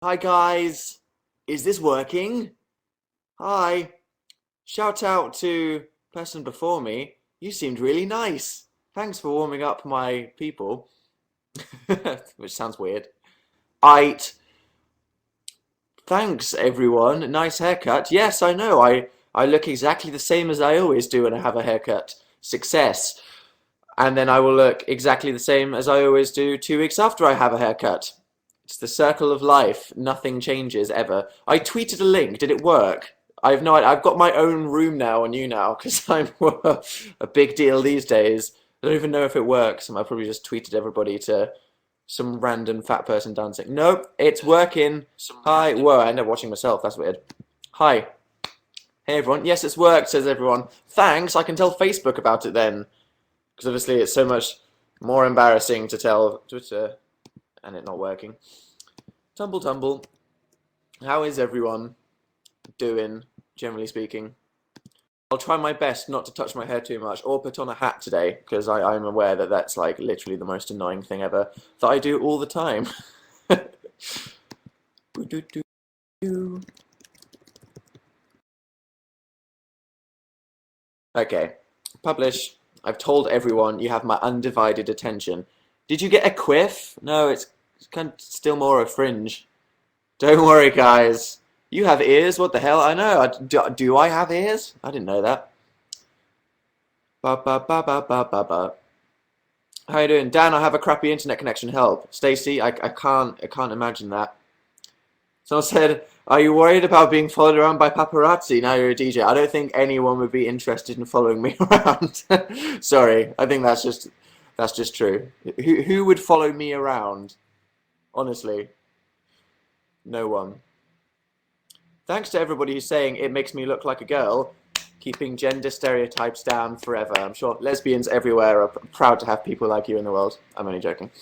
Hi guys, is this working? Hi, shout out to person before me. You seemed really nice. Thanks for warming up my people. Which sounds weird. Aight, thanks everyone. Nice haircut. Yes, I know. I look exactly the same as I always do when I have a haircut. Success. And then I will look exactly the same as I always do 2 weeks after I have a haircut. It's the circle of life. Nothing changes ever. I tweeted a link. Did it work? I have no idea. I've got my own room now on YouNow because I'm a big deal these days. I don't even know if it works. I probably just tweeted everybody to some random fat person dancing. Nope, it's working. Hi. Whoa, I ended up watching myself. That's weird. Hi. Hey everyone. Yes, it's worked, says everyone. Thanks. I can tell Facebook about it then. Because obviously it's so much more embarrassing to tell Twitter and it not working. Tumble tumble. How is everyone doing, generally speaking? I'll try my best not to touch my hair too much or put on a hat today because I'm aware that that's like literally the most annoying thing ever that I do all the time. Okay, publish. I've told everyone you have my undivided attention. Did you get a quiff? No, it's kind of still more a fringe. Don't worry, guys. You have ears? What the hell? I know. Do I have ears? I didn't know that. Ba ba ba ba ba ba ba. How you doing, Dan? I have a crappy internet connection. Help, Stacy. I can't imagine that. Someone said, "Are you worried about being followed around by paparazzi now you're a DJ?" I don't think anyone would be interested in following me around. Sorry, I think that's just true. Who would follow me around? Honestly, no one. Thanks to everybody who's saying it makes me look like a girl, keeping gender stereotypes down forever. I'm sure lesbians everywhere are proud to have people like you in the world. I'm only joking.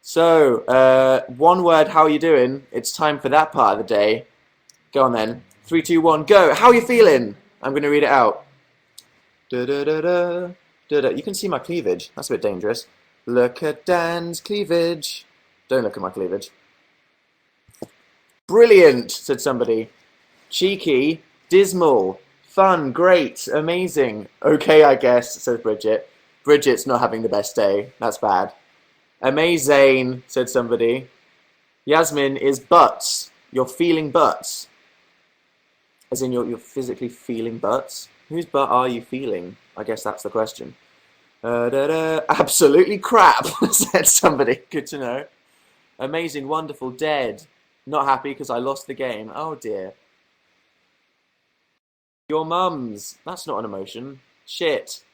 So, one word, how are you doing? It's time for that part of the day. Go on then. 3, 2, 1, go. How are you feeling? I'm going to read it out. Da da da da. Da da. You can see my cleavage. That's a bit dangerous. Look at Dan's cleavage. Don't look at my cleavage. Brilliant, said somebody. Cheeky, dismal, fun, great, amazing. Okay, I guess, says Bridget. Bridget's not having the best day. That's bad. Amazing, said somebody. Yasmin is butts. You're feeling butts. As in you're physically feeling butts? Whose butt are you feeling? I guess that's the question. Absolutely crap, said somebody. Good to know. Amazing, wonderful, dead. Not happy because I lost the game. Oh dear. Your mum's. That's not an emotion. Shit.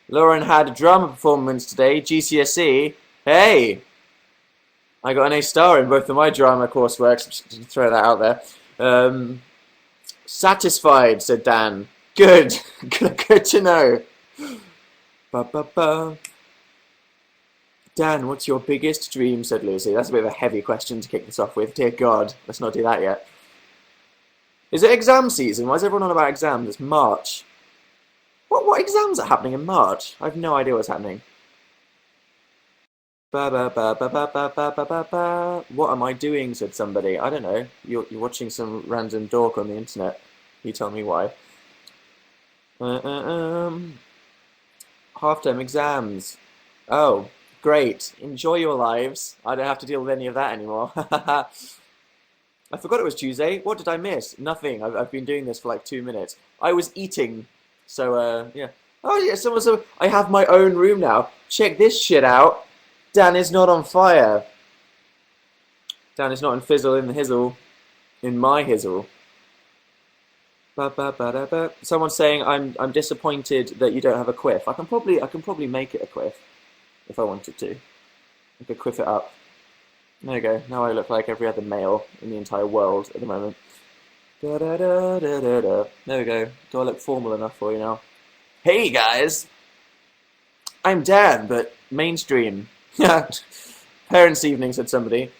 Lauren had a drama performance today, GCSE. Hey! I got an A star in both of my drama courseworks. Just to throw that out there. Satisfied, said Dan. Good. Good to know. Ba, ba, ba. Dan, what's your biggest dream, said Lucy. That's a bit of a heavy question to kick this off with. Dear God, let's not do that yet. Is it exam season? Why is everyone on about exams? It's March. What exams are happening in March? I have no idea what's happening. Ba ba ba ba ba ba ba ba ba ba. What am I doing? Said somebody. I don't know. You're watching some random dork on the internet. You tell me why. Half-term exams. Oh, great. Enjoy your lives. I don't have to deal with any of that anymore. I forgot it was Tuesday. What did I miss? Nothing. I've been doing this for like 2 minutes. I was eating. So, yeah. Oh, yeah, so I have my own room now. Check this shit out. Dan is not on fire. Dan is not in fizzle in the hizzle. In my hizzle. Ba, ba, ba, da, ba. Someone's saying I'm disappointed that you don't have a quiff. I can probably make it a quiff if I wanted to. I could quiff it up. There you go. Now I look like every other male in the entire world at the moment. Da, da, da, da, da, da. There we go. Do I look formal enough for you now? Hey guys! I'm Dan, but mainstream. Parents' evening, said somebody.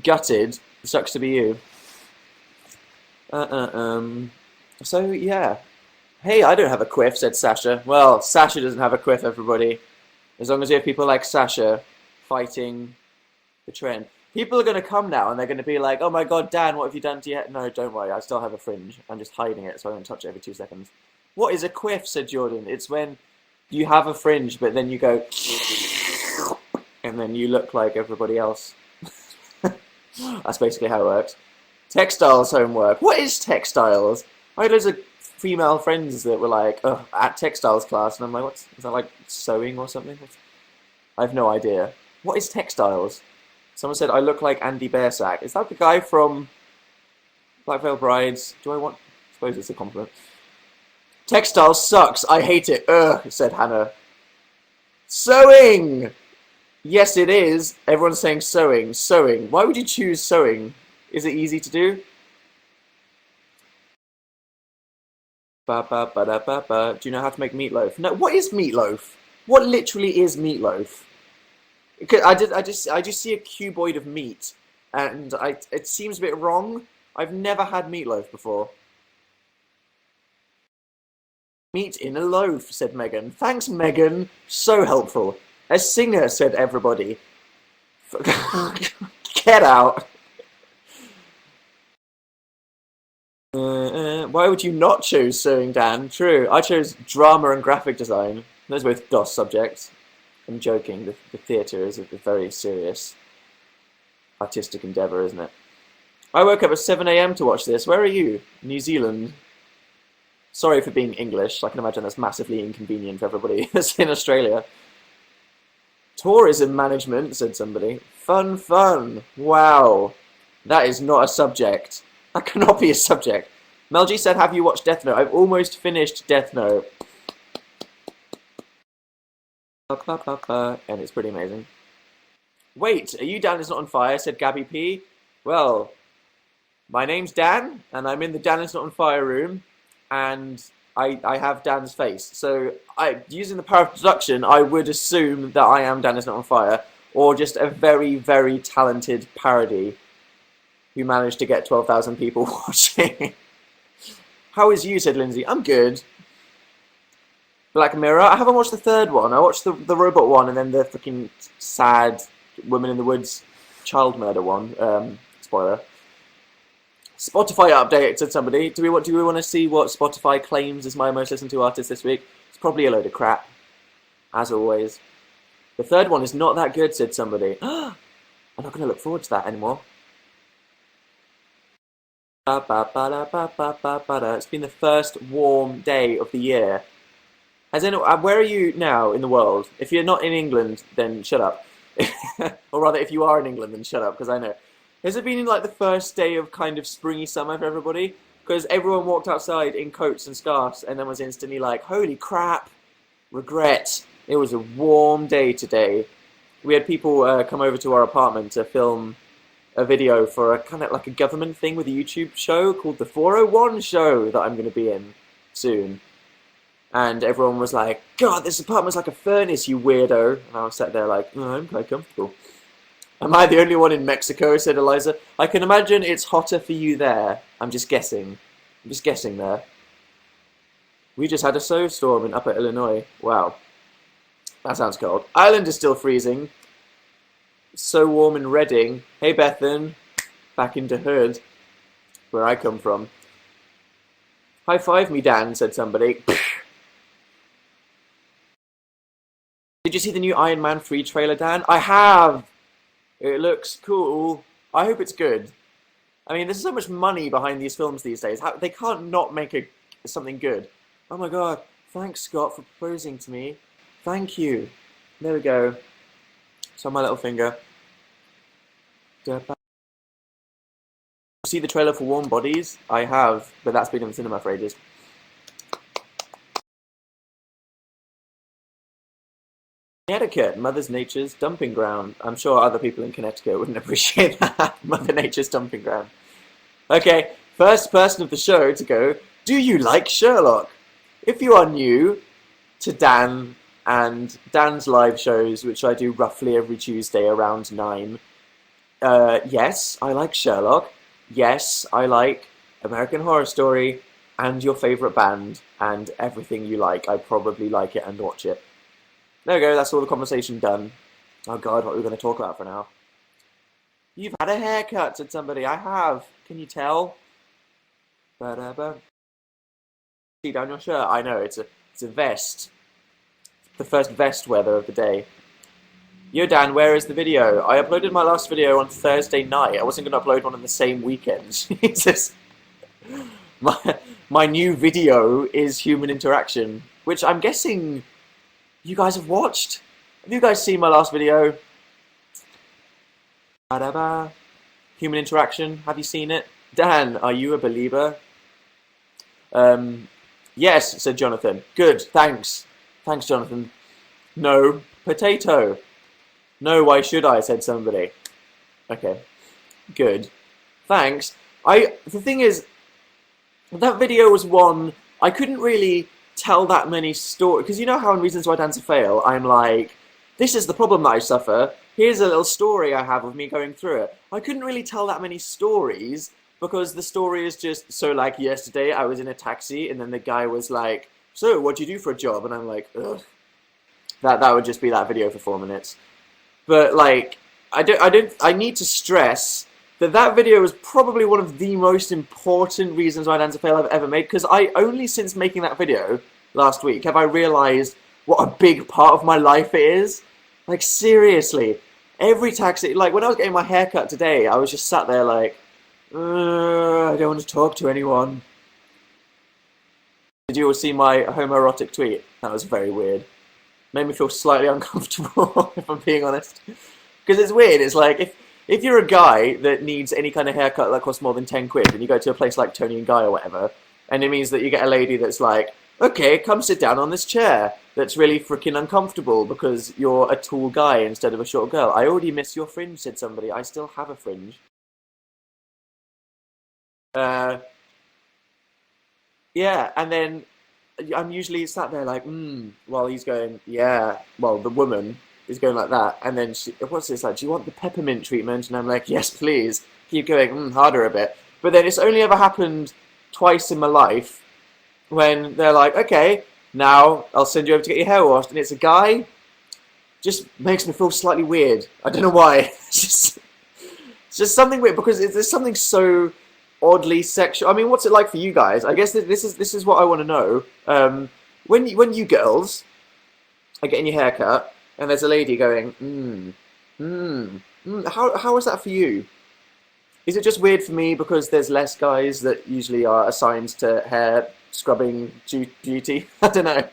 Gutted. Sucks to be you. So, yeah. Hey, I don't have a quiff, said Sasha. Well, Sasha doesn't have a quiff, everybody. As long as you have people like Sasha fighting the trend. People are going to come now and they're going to be like, oh my god, Dan, what have you done to your head? No, don't worry, I still have a fringe. I'm just hiding it so I don't touch it every 2 seconds. What is a quiff, said Jordan. It's when you have a fringe, but then you go, and then you look like everybody else. That's basically how it works. Textiles homework. What is textiles? I had loads of female friends that were like, oh, at textiles class, and I'm like, what's, is that like sewing or something? I have no idea. What is textiles? Someone said, I look like Andy Bearsack. Is that the guy from Black Veil Brides? Do I want... I suppose it's a compliment. Textiles sucks. I hate it. Ugh, said Hannah. Sewing! Yes, it is. Everyone's saying sewing. Sewing. Why would you choose sewing? Is it easy to do? Ba ba ba da ba ba. Do you know how to make meatloaf? No. What is meatloaf? What literally is meatloaf? I just see a cuboid of meat, and it seems a bit wrong. I've never had meatloaf before. Meat in a loaf, said Megan. Thanks, Megan. So helpful. A singer, said everybody. Get out. Why would you not choose sewing, Dan? True. I chose drama and graphic design. Those are both DOS subjects. I'm joking. The theatre is a very serious artistic endeavour, isn't it? I woke up at 7 AM to watch this. Where are you? New Zealand. Sorry for being English. I can imagine that's massively inconvenient for everybody that's in Australia. Tourism management, said somebody. Fun, fun. Wow. That is not a subject. That cannot be a subject. Mel G said, have you watched Death Note? I've almost finished Death Note. And it's pretty amazing. Wait, are you Dan is not on fire, said Gabby P. Well, my name's Dan, and I'm in the Dan is not on fire room, and I have Dan's face. So using the power of production, I would assume that I am Dan is not on fire, or just a very, very talented parody who managed to get 12,000 people watching. How is you, said Lindsay. I'm good. Black Mirror. I haven't watched the third one. I watched the robot one and then the freaking sad Woman in the Woods child murder one. Spoiler. Spotify update, said somebody. Do we want to see what Spotify claims as my most listened to artist this week? It's probably a load of crap, as always. The third one is not that good, said somebody. I'm not going to look forward to that anymore. It's been the first warm day of the year. Where are you now in the world? If you're not in England, then shut up. Or rather, if you are in England, then shut up, because I know. Has it been like the first day of kind of springy summer for everybody? Because everyone walked outside in coats and scarves and then was instantly like, holy crap, regret. It was a warm day today. We had people come over to our apartment to film a video for a kind of like a government thing with a YouTube show called The 401 Show that I'm going to be in soon. And everyone was like, God, this apartment's like a furnace, you weirdo. And I was sat there like, oh, I'm quite comfortable. Am I the only one in Mexico, said Eliza. I can imagine it's hotter for you there. I'm just guessing. I'm just guessing there. We just had a snowstorm in Upper Illinois. Wow. That sounds cold. Ireland is still freezing. So warm in Reading. Hey, Bethan. Back into Hood, where I come from. High five me, Dan, said somebody. Did you see the new Iron Man 3 trailer, Dan? I have! It looks cool. I hope it's good. I mean, there's so much money behind these films these days. They can't not make something good. Oh my god. Thanks, Scott, for proposing to me. Thank you. There we go. It's on my little finger. See the trailer for Warm Bodies? I have, but that's been in the cinema for ages. Connecticut, Mother Nature's dumping ground. I'm sure other people in Connecticut wouldn't appreciate that. Mother Nature's dumping ground. Okay, first person of the show to go. Do you like Sherlock? If you are new to Dan and Dan's live shows, which I do roughly every Tuesday around 9, yes, I like Sherlock. Yes, I like American Horror Story and your favourite band and everything you like. I probably like it and watch it. There we go, that's all the conversation done. Oh god, what are we going to talk about for now? You've had a haircut, said somebody. I have. Can you tell? Ba-da-ba. See down your shirt. I know, it's a vest. The first vest weather of the day. Yo, Dan, where is the video? I uploaded my last video on Thursday night. I wasn't going to upload one on the same weekend. Jesus. My new video is human interaction, which I'm guessing you guys have watched. Have you guys seen my last video? Ba-da-ba. Human interaction. Have you seen it? Dan, are you a believer? Yes, said Jonathan. Good, thanks. Thanks, Jonathan. No, potato. No, why should I, said somebody. Okay, good. Thanks. The thing is, that video was one, I couldn't really tell that many stories, because you know how in Reasons Why Dancer Fail, I'm like, this is the problem that I suffer, here's a little story I have of me going through it. I couldn't really tell that many stories, because the story is just, so like yesterday I was in a taxi, and then the guy was like, so what do you do for a job? And I'm like, ugh. That would just be that video for 4 minutes. But like, I need to stress that video was probably one of the most important Reasons Why Dancer Fail I've ever made, because only since making that video last week have I realised what a big part of my life it is. Like, seriously, every taxi, like when I was getting my hair cut today, I was just sat there like, I don't want to talk to anyone. Did you all see my homoerotic tweet? That was very weird. Made me feel slightly uncomfortable, if I'm being honest. Because it's weird, it's like, if you're a guy that needs any kind of haircut that costs more than 10 quid, and you go to a place like Tony and Guy or whatever, and it means that you get a lady that's like, okay, come sit down on this chair, that's really freaking uncomfortable because you're a tall guy instead of a short girl. I already miss your fringe, said somebody. I still have a fringe. Yeah, and then I'm usually sat there like, while he's going, yeah, well, the woman is going like that, and then what's this like, do you want the peppermint treatment? And I'm like, yes, please. Keep going, harder a bit. But then it's only ever happened twice in my life when they're like, okay, now I'll send you over to get your hair washed, and it's a guy. Just makes me feel slightly weird. I don't know why. It's just something weird, because there's something so oddly sexual. I mean, what's it like for you guys? I guess this is what I want to know. When you girls are getting your hair cut, and there's a lady going, how is that for you? Is it just weird for me because there's less guys that usually are assigned to hair scrubbing duty? I don't know.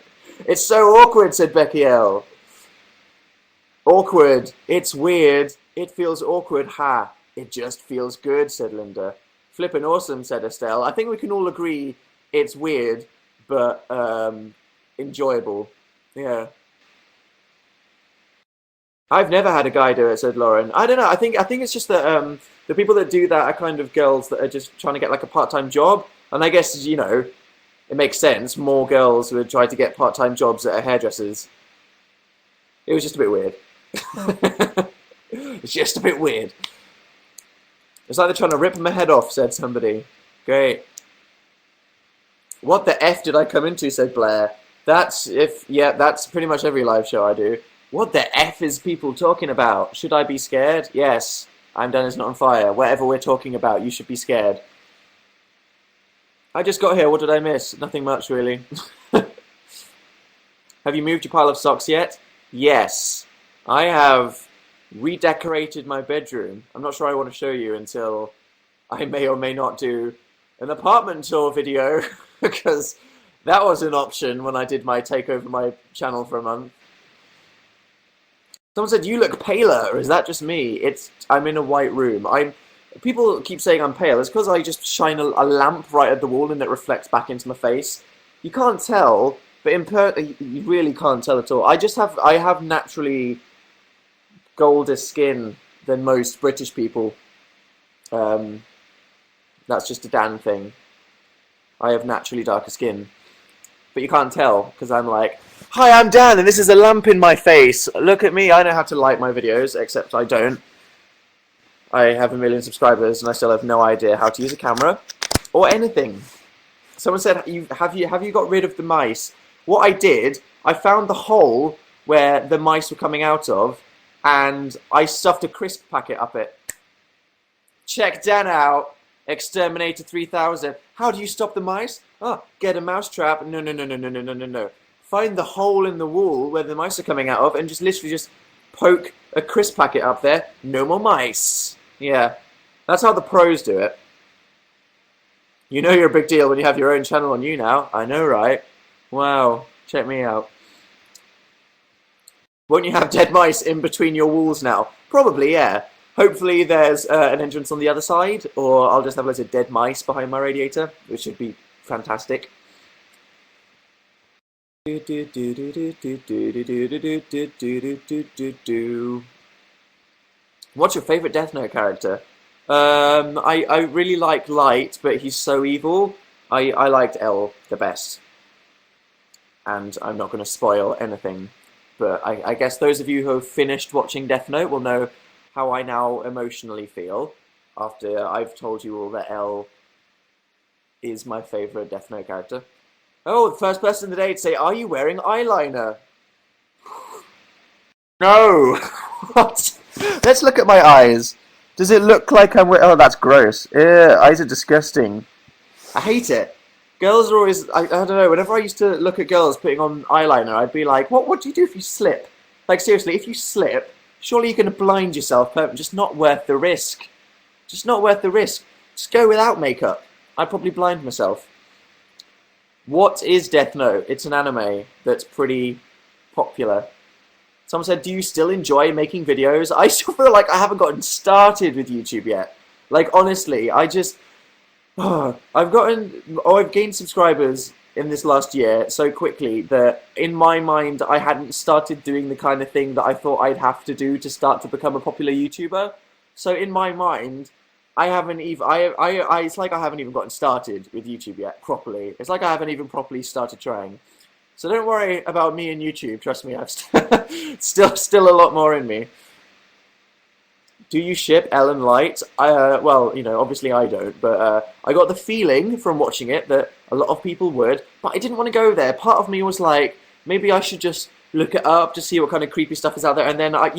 It's so awkward, said Becky L. Awkward. It's weird. It feels awkward. Ha. It just feels good, said Linda. Flippin' awesome, said Estelle. I think we can all agree it's weird, but enjoyable. Yeah. I've never had a guy do it, said Lauren. I don't know. I think it's just that the people that do that are kind of girls that are just trying to get like a part-time job. And I guess, you know, it makes sense. More girls would try to get part-time jobs that are hairdressers. It was just a bit weird. It's just a bit weird. It's like they're trying to rip my head off, said somebody. Great. What the F did I come into, said Blair. That's pretty much every live show I do. What the F is people talking about? Should I be scared? Yes. I'm Dennis Not on Fire. Whatever we're talking about, you should be scared. I just got here. What did I miss? Nothing much, really. Have you moved your pile of socks yet? Yes. I have redecorated my bedroom. I'm not sure I want to show you until I may or may not do an apartment tour video, because that was an option when I did my takeover my channel for a month. Someone said, you look paler, or is that just me? I'm in a white room. People keep saying I'm pale. It's because I just shine a lamp right at the wall and it reflects back into my face. You can't tell, but you really can't tell at all. I have naturally golder skin than most British people. That's just a Dan thing. I have naturally darker skin. But you can't tell, because I'm like, hi, I'm Dan, and this is a lamp in my face. Look at me, I know how to light my videos, except I don't. I have 1 million subscribers, and I still have no idea how to use a camera, or anything. Someone said, have you got rid of the mice? What I did, I found the hole where the mice were coming out of, and I stuffed a crisp packet up it. Check Dan out. Exterminator 3000. How do you stop the mice? Oh, get a mouse trap. No, no, no, no, no, no, no, no, no. Find the hole in the wall where the mice are coming out of and just literally just poke a crisp packet up there. No more mice. Yeah, that's how the pros do it. You know you're a big deal when you have your own channel on YouNow. I know, right? Wow, check me out. Won't you have dead mice in between your walls now? Probably, yeah. Hopefully there's an entrance on the other side, or I'll just have loads of dead mice behind my radiator, which should be fantastic. What's your favourite Death Note character? I really like Light, but he's so evil. I liked L the best. And I'm not going to spoil anything. But I guess those of you who have finished watching Death Note will know how I now emotionally feel after I've told you all that L is my favourite Death Note character. Oh, the first person today to say, are you wearing eyeliner? No! What? Let's look at my eyes. Does it look like I'm wearing... Oh, that's gross. Ew, eyes are disgusting. I hate it. Girls are always... I don't know, whenever I used to look at girls putting on eyeliner, I'd be like, what do you do if you slip? Like, seriously, if you slip, surely you're going to blind yourself. Just not worth the risk. Just not worth the risk. Just go without makeup. I'd probably blind myself. What is Death Note? It's an anime that's pretty popular. Someone said, do you still enjoy making videos? I still feel like I haven't gotten started with YouTube yet. Like, honestly, I just... I've gained subscribers in this last year so quickly that in my mind I hadn't started doing the kind of thing that I thought I'd have to do to start to become a popular YouTuber. So in my mind, I haven't even... it's like I haven't even gotten started with YouTube yet, properly. It's like I haven't even properly started trying. So don't worry about me and YouTube, trust me, I've still a lot more in me. Do you ship Ellen Light? Well, you know, obviously I don't, but I got the feeling from watching it that a lot of people would, but I didn't want to go there. Part of me was like, maybe I should just look it up to see what kind of creepy stuff is out there, and then, I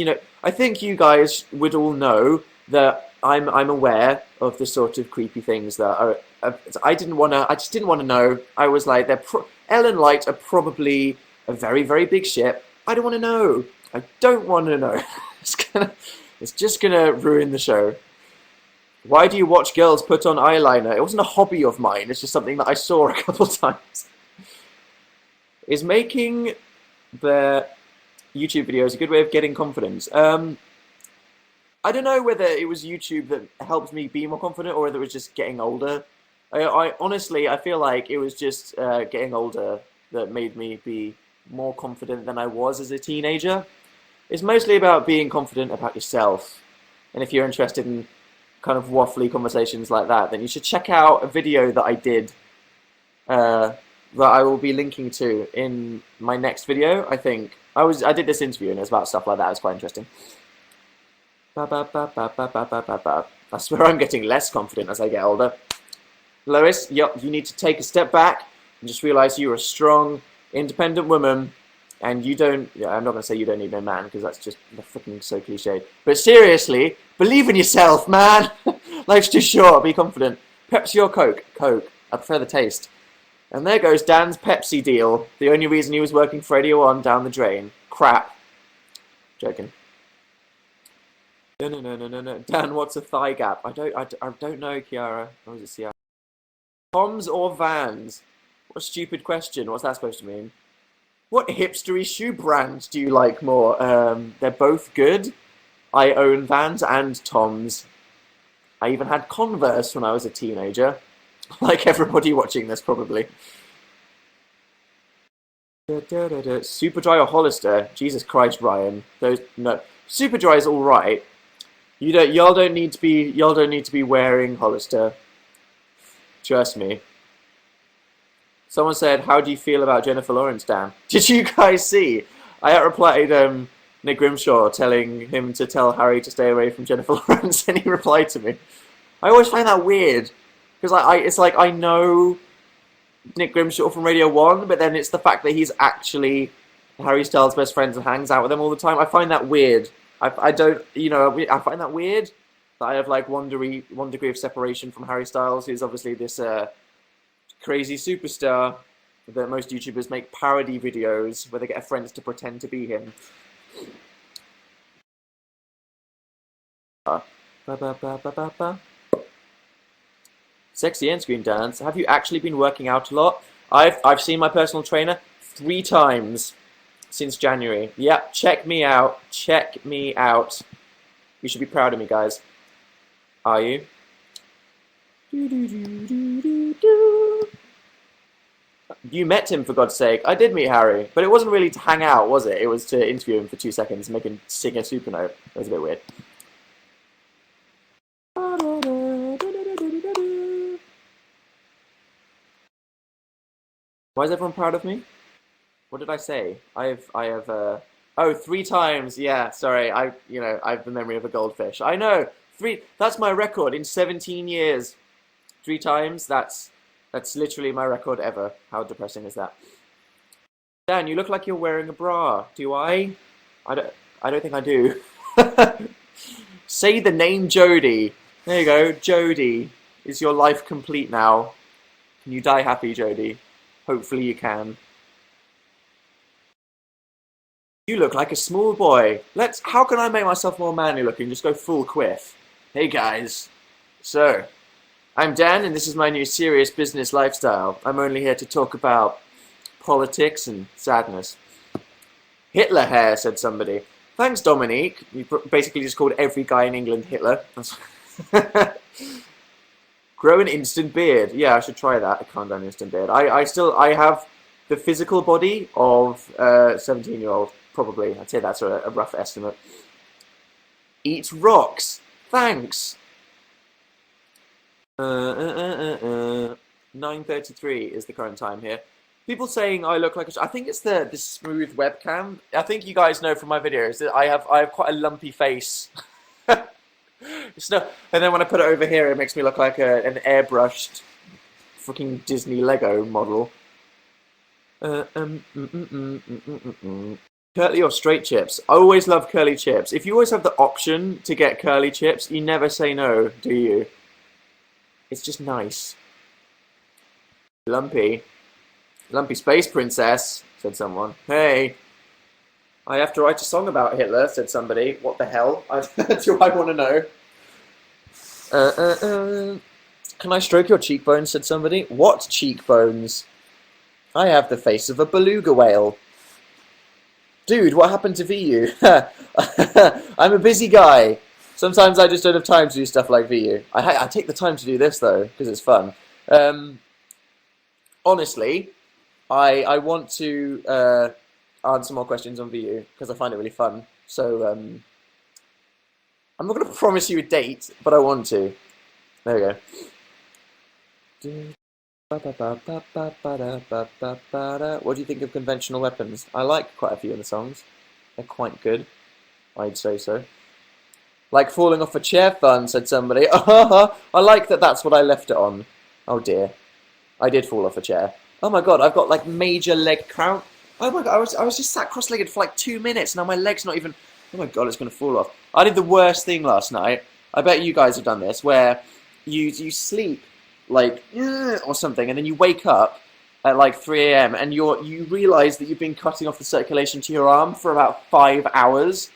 think you guys would all know that I'm aware of the sort of creepy things that are... I just didn't want to know. I was like, Ellen Light are probably a very, very big ship. I don't want to know. I don't want to know. It's just gonna ruin the show. Why do you watch girls put on eyeliner? It wasn't a hobby of mine. It's just something that I saw a couple times. Is making the YouTube videos a good way of getting confidence? I don't know whether it was YouTube that helped me be more confident or whether it was just getting older. I honestly, I feel like it was just getting older that made me be more confident than I was as a teenager. It's mostly about being confident about yourself. And if you're interested in kind of waffly conversations like that, then you should check out a video that I did that I will be linking to in my next video, I think. I did this interview and it was about stuff like that. It was quite interesting. I swear I'm getting less confident as I get older. Lois, you need to take a step back and just realize you're a strong, independent woman, and you don't... Yeah, I'm not going to say you don't need no man, because that's just freaking so cliched. But seriously, believe in yourself, man! Life's too short, be confident. Pepsi or Coke? Coke. I prefer the taste. And there goes Dan's Pepsi deal. The only reason he was working for Radio 1 down the drain. Crap. Joking. No. Dan, what's a thigh gap? I don't know, Kiara. Or is it Ciara? Toms or Vans? What a stupid question. What's that supposed to mean? What hipstery shoe brand do you like more? They're both good. I own Vans and Toms. I even had Converse when I was a teenager. Like everybody watching this, probably. Superdry or Hollister? Jesus Christ, Ryan. No. Superdry is all right. Y'all don't need to be wearing Hollister. Trust me. Someone said, how do you feel about Jennifer Lawrence, Dan? Did you guys see? I replied Nick Grimshaw telling him to tell Harry to stay away from Jennifer Lawrence, and he replied to me. I always find that weird. Because it's like I know Nick Grimshaw from Radio 1, but then it's the fact that he's actually Harry Styles' best friend and hangs out with them all the time. I find that weird. I find that weird. that I have like one degree of separation from Harry Styles, who's obviously this crazy superstar that most YouTubers make parody videos where they get friends to pretend to be him. Ba, ba, ba, ba, ba, ba. Sexy end screen dance. Have you actually been working out a lot? I've seen my personal trainer 3 times since January. Yep, check me out. Check me out. You should be proud of me, guys. Are you? You met him, for God's sake. I did meet Harry, but it wasn't really to hang out, was it? It was to interview him for 2 seconds and make him sing a super note. It was a bit weird. Why is everyone proud of me? What did I say? Oh, 3 times. Yeah, sorry. I have the memory of a goldfish. I know. 3. That's my record in 17 years. 3 times. That's literally my record ever. How depressing is that? Dan, you look like you're wearing a bra. Do I? I don't think I do. Say the name Jodie. There you go. Jodie. Is your life complete now? Can you die happy, Jodie? Hopefully you can. You look like a small boy. How can I make myself more manly looking? Just go full quiff. Hey guys. So, I'm Dan and this is my new serious business lifestyle. I'm only here to talk about politics and sadness. Hitler hair, said somebody. Thanks, Dominique. You basically just called every guy in England Hitler. Grow an instant beard. Yeah, I should try that. I can't grow an instant beard. I have the physical body of a 17-year-old, probably. I'd say that's a rough estimate. Eat rocks. Thanks. 9:33 is the current time here. People saying I look like I think it's the smooth webcam. I think you guys know from my videos that I have quite a lumpy face. And then when I put it over here, it makes me look like an airbrushed fucking Disney Lego model. Curly or straight chips? I always love curly chips. If you always have the option to get curly chips, you never say no, do you? It's just nice. Lumpy. Lumpy space princess, said someone. Hey. I have to write a song about Hitler, said somebody. What the hell? Do I want to know? Can I stroke your cheekbones, said somebody. What cheekbones? I have the face of a beluga whale. Dude, what happened to VU? I'm a busy guy. Sometimes I just don't have time to do stuff like VU. I take the time to do this, though, because it's fun. Honestly, I want to answer more questions on VU, because I find it really fun. So, I'm not going to promise you a date, but I want to. There we go. What do you think of conventional weapons? I like quite a few of the songs. They're quite good. I'd say so. Like falling off a chair fun, said somebody. I like that that's what I left it on. Oh dear. I did fall off a chair. Oh my god, I've got like major leg cramp. Oh my god, I was just sat cross-legged for like 2 minutes. Now my leg's not even... Oh my god, it's going to fall off. I did the worst thing last night. I bet you guys have done this, where you sleep like or something, and then you wake up at like 3 a.m. and you realise that you've been cutting off the circulation to your arm for about 5 hours,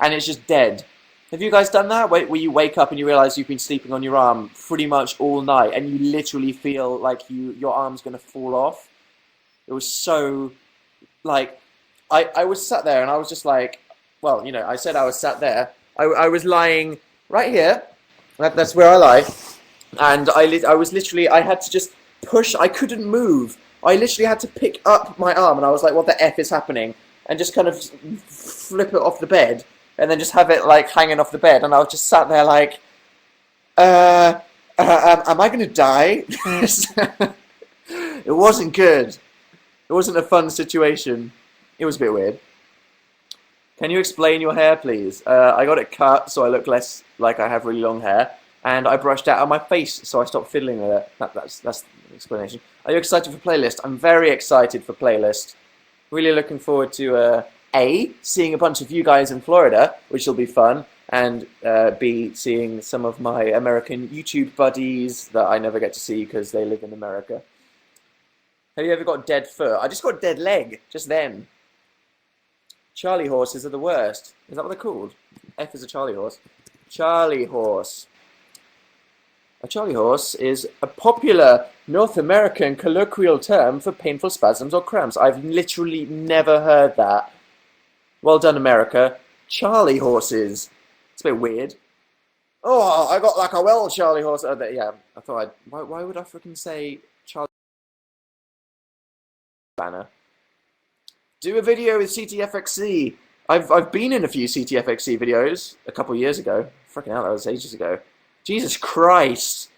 and it's just dead. Have you guys done that? Where you wake up and you realise you've been sleeping on your arm pretty much all night, and you literally feel like your arm's going to fall off? It was so... Like, I was sat there and I was just like... Well, you know, I said I was sat there. I was lying right here. That's where I lie. And I was literally... I had to just push... I couldn't move. I literally had to pick up my arm, and I was like, what the F is happening? And just kind of flip it off the bed. And then just have it, like, hanging off the bed. And I was just sat there like, am I going to die? It wasn't good. It wasn't a fun situation. It was a bit weird. Can you explain your hair, please? I got it cut so I look less like I have really long hair. And I brushed out on my face so I stopped fiddling with it. That's the explanation. Are you excited for playlist? I'm very excited for playlist. Really looking forward to... A, seeing a bunch of you guys in Florida, which will be fun, and B, seeing some of my American YouTube buddies that I never get to see because they live in America. Have you ever got dead foot? I just got dead leg, just then. Charlie horses are the worst. Is that what they're called? F is a Charlie horse. Charlie horse. A Charlie horse is a popular North American colloquial term for painful spasms or cramps. I've literally never heard that. Well done, America. Charlie horses. It's a bit weird. Oh, I got like a well Charlie horse. Yeah, I thought I'd... Why would I freaking say Charlie banner? Do a video with CTFXC. I've been in a few CTFXC videos a couple years ago. Freaking hell, that was ages ago. Jesus Christ.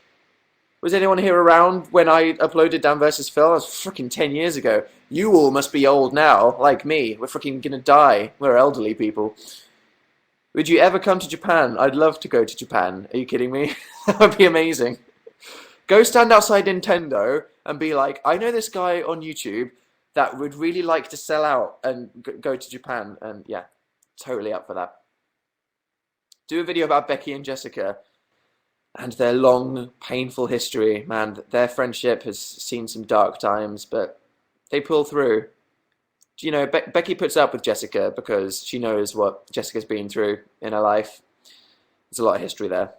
Was anyone here around when I uploaded Dan vs. Phil? That was freaking 10 years ago. You all must be old now, like me. We're freaking gonna die. We're elderly people. Would you ever come to Japan? I'd love to go to Japan. Are you kidding me? That would be amazing. Go stand outside Nintendo and be like, I know this guy on YouTube that would really like to sell out and go to Japan. And yeah, totally up for that. Do a video about Becky and Jessica and their long, painful history. Man, their friendship has seen some dark times, but they pull through. You know, Becky puts up with Jessica because she knows what Jessica's been through in her life. There's a lot of history there.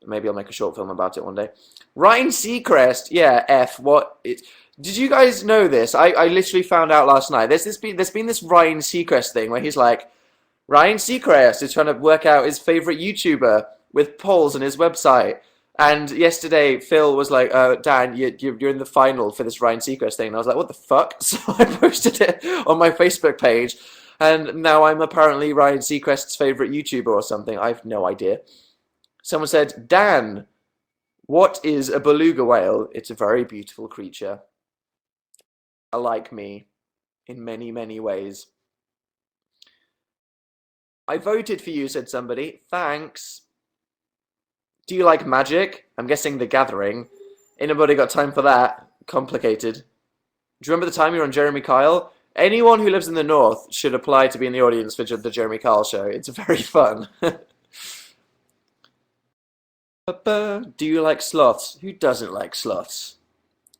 Maybe I'll make a short film about it one day. Ryan Seacrest, yeah, F. What? Did you guys know this? I literally found out last night. There's been this Ryan Seacrest thing where he's like, Ryan Seacrest is trying to work out his favorite YouTuber with polls on his website. And yesterday, Phil was like, Dan, you're in the final for this Ryan Seacrest thing. And I was like, what the fuck? So I posted it on my Facebook page. And now I'm apparently Ryan Seacrest's favorite YouTuber or something. I have no idea. Someone said, Dan, what is a beluga whale? It's a very beautiful creature. Like me in many, many ways. I voted for you, said somebody. Thanks. Do you like magic? I'm guessing The Gathering. Anybody got time for that? Complicated. Do you remember the time you were on Jeremy Kyle? Anyone who lives in the north should apply to be in the audience for the Jeremy Kyle show. It's very fun. Do you like sloths? Who doesn't like sloths?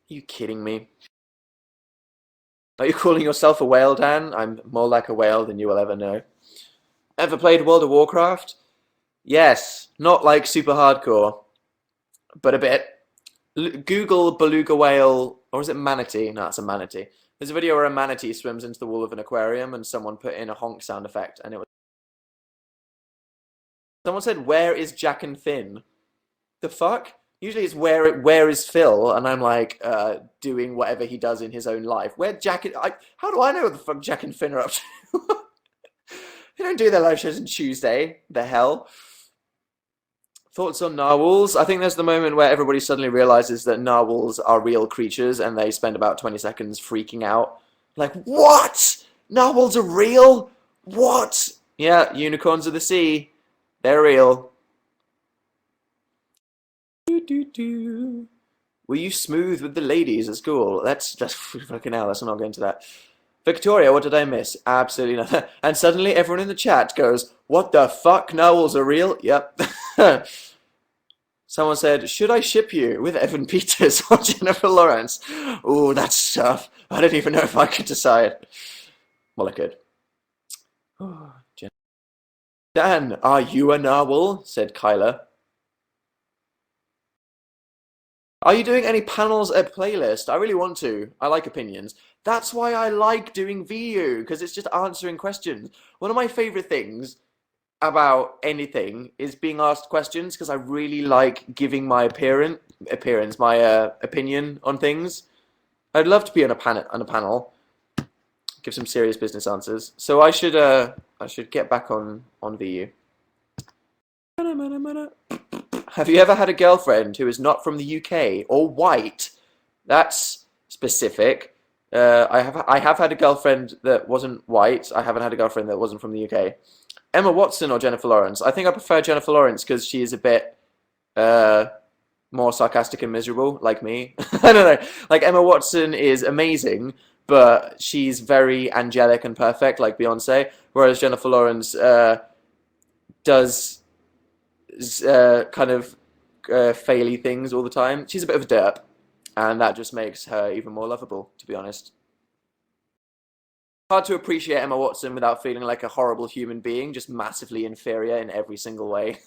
Are you kidding me? Are you calling yourself a whale, Dan? I'm more like a whale than you will ever know. Ever played World of Warcraft? Yes, not like super hardcore, but a bit. Google beluga whale, or is it manatee? No, it's a manatee. There's a video where a manatee swims into the wall of an aquarium and someone put in a honk sound effect and it was... Someone said, where is Jack and Finn? The fuck? Usually it's where is Phil, and I'm like doing whatever he does in his own life. Where Jack and how do I know what the fuck Jack and Finn are up to? They don't do their live shows on Tuesday. The hell. Thoughts on narwhals? I think there's the moment where everybody suddenly realizes that narwhals are real creatures, and they spend about 20 seconds freaking out. Like, what? Narwhals are real? What? Yeah, unicorns of the sea. They're real. Were you smooth with the ladies at school? That's fucking hell. Let's not go into that. Victoria, what did I miss? Absolutely nothing. And suddenly everyone in the chat goes, what the fuck? Narwhals are real? Yep. Someone said, should I ship you with Evan Peters or Jennifer Lawrence? Ooh, that's tough. I don't even know if I could decide. Well, I could. Dan, are you a narwhal? Said Kyla. Are you doing any panels at Playlist? I really want to. I like opinions. That's why I like doing VU, because it's just answering questions. One of my favorite things about anything is being asked questions, because I really like giving my opinion on things. I'd love to be on a panel, give some serious business answers. So I should get back on VU. Have you ever had a girlfriend who is not from the UK or white? That's specific. I have had a girlfriend that wasn't white. I haven't had a girlfriend that wasn't from the UK. Emma Watson or Jennifer Lawrence? I think I prefer Jennifer Lawrence because she is a bit more sarcastic and miserable, like me. I don't know. Like, Emma Watson is amazing, but she's very angelic and perfect, like Beyonce. Whereas Jennifer Lawrence does kind of faily things all the time. She's a bit of a derp, and that just makes her even more lovable, to be honest. Hard to appreciate Emma Watson without feeling like a horrible human being, just massively inferior in every single way.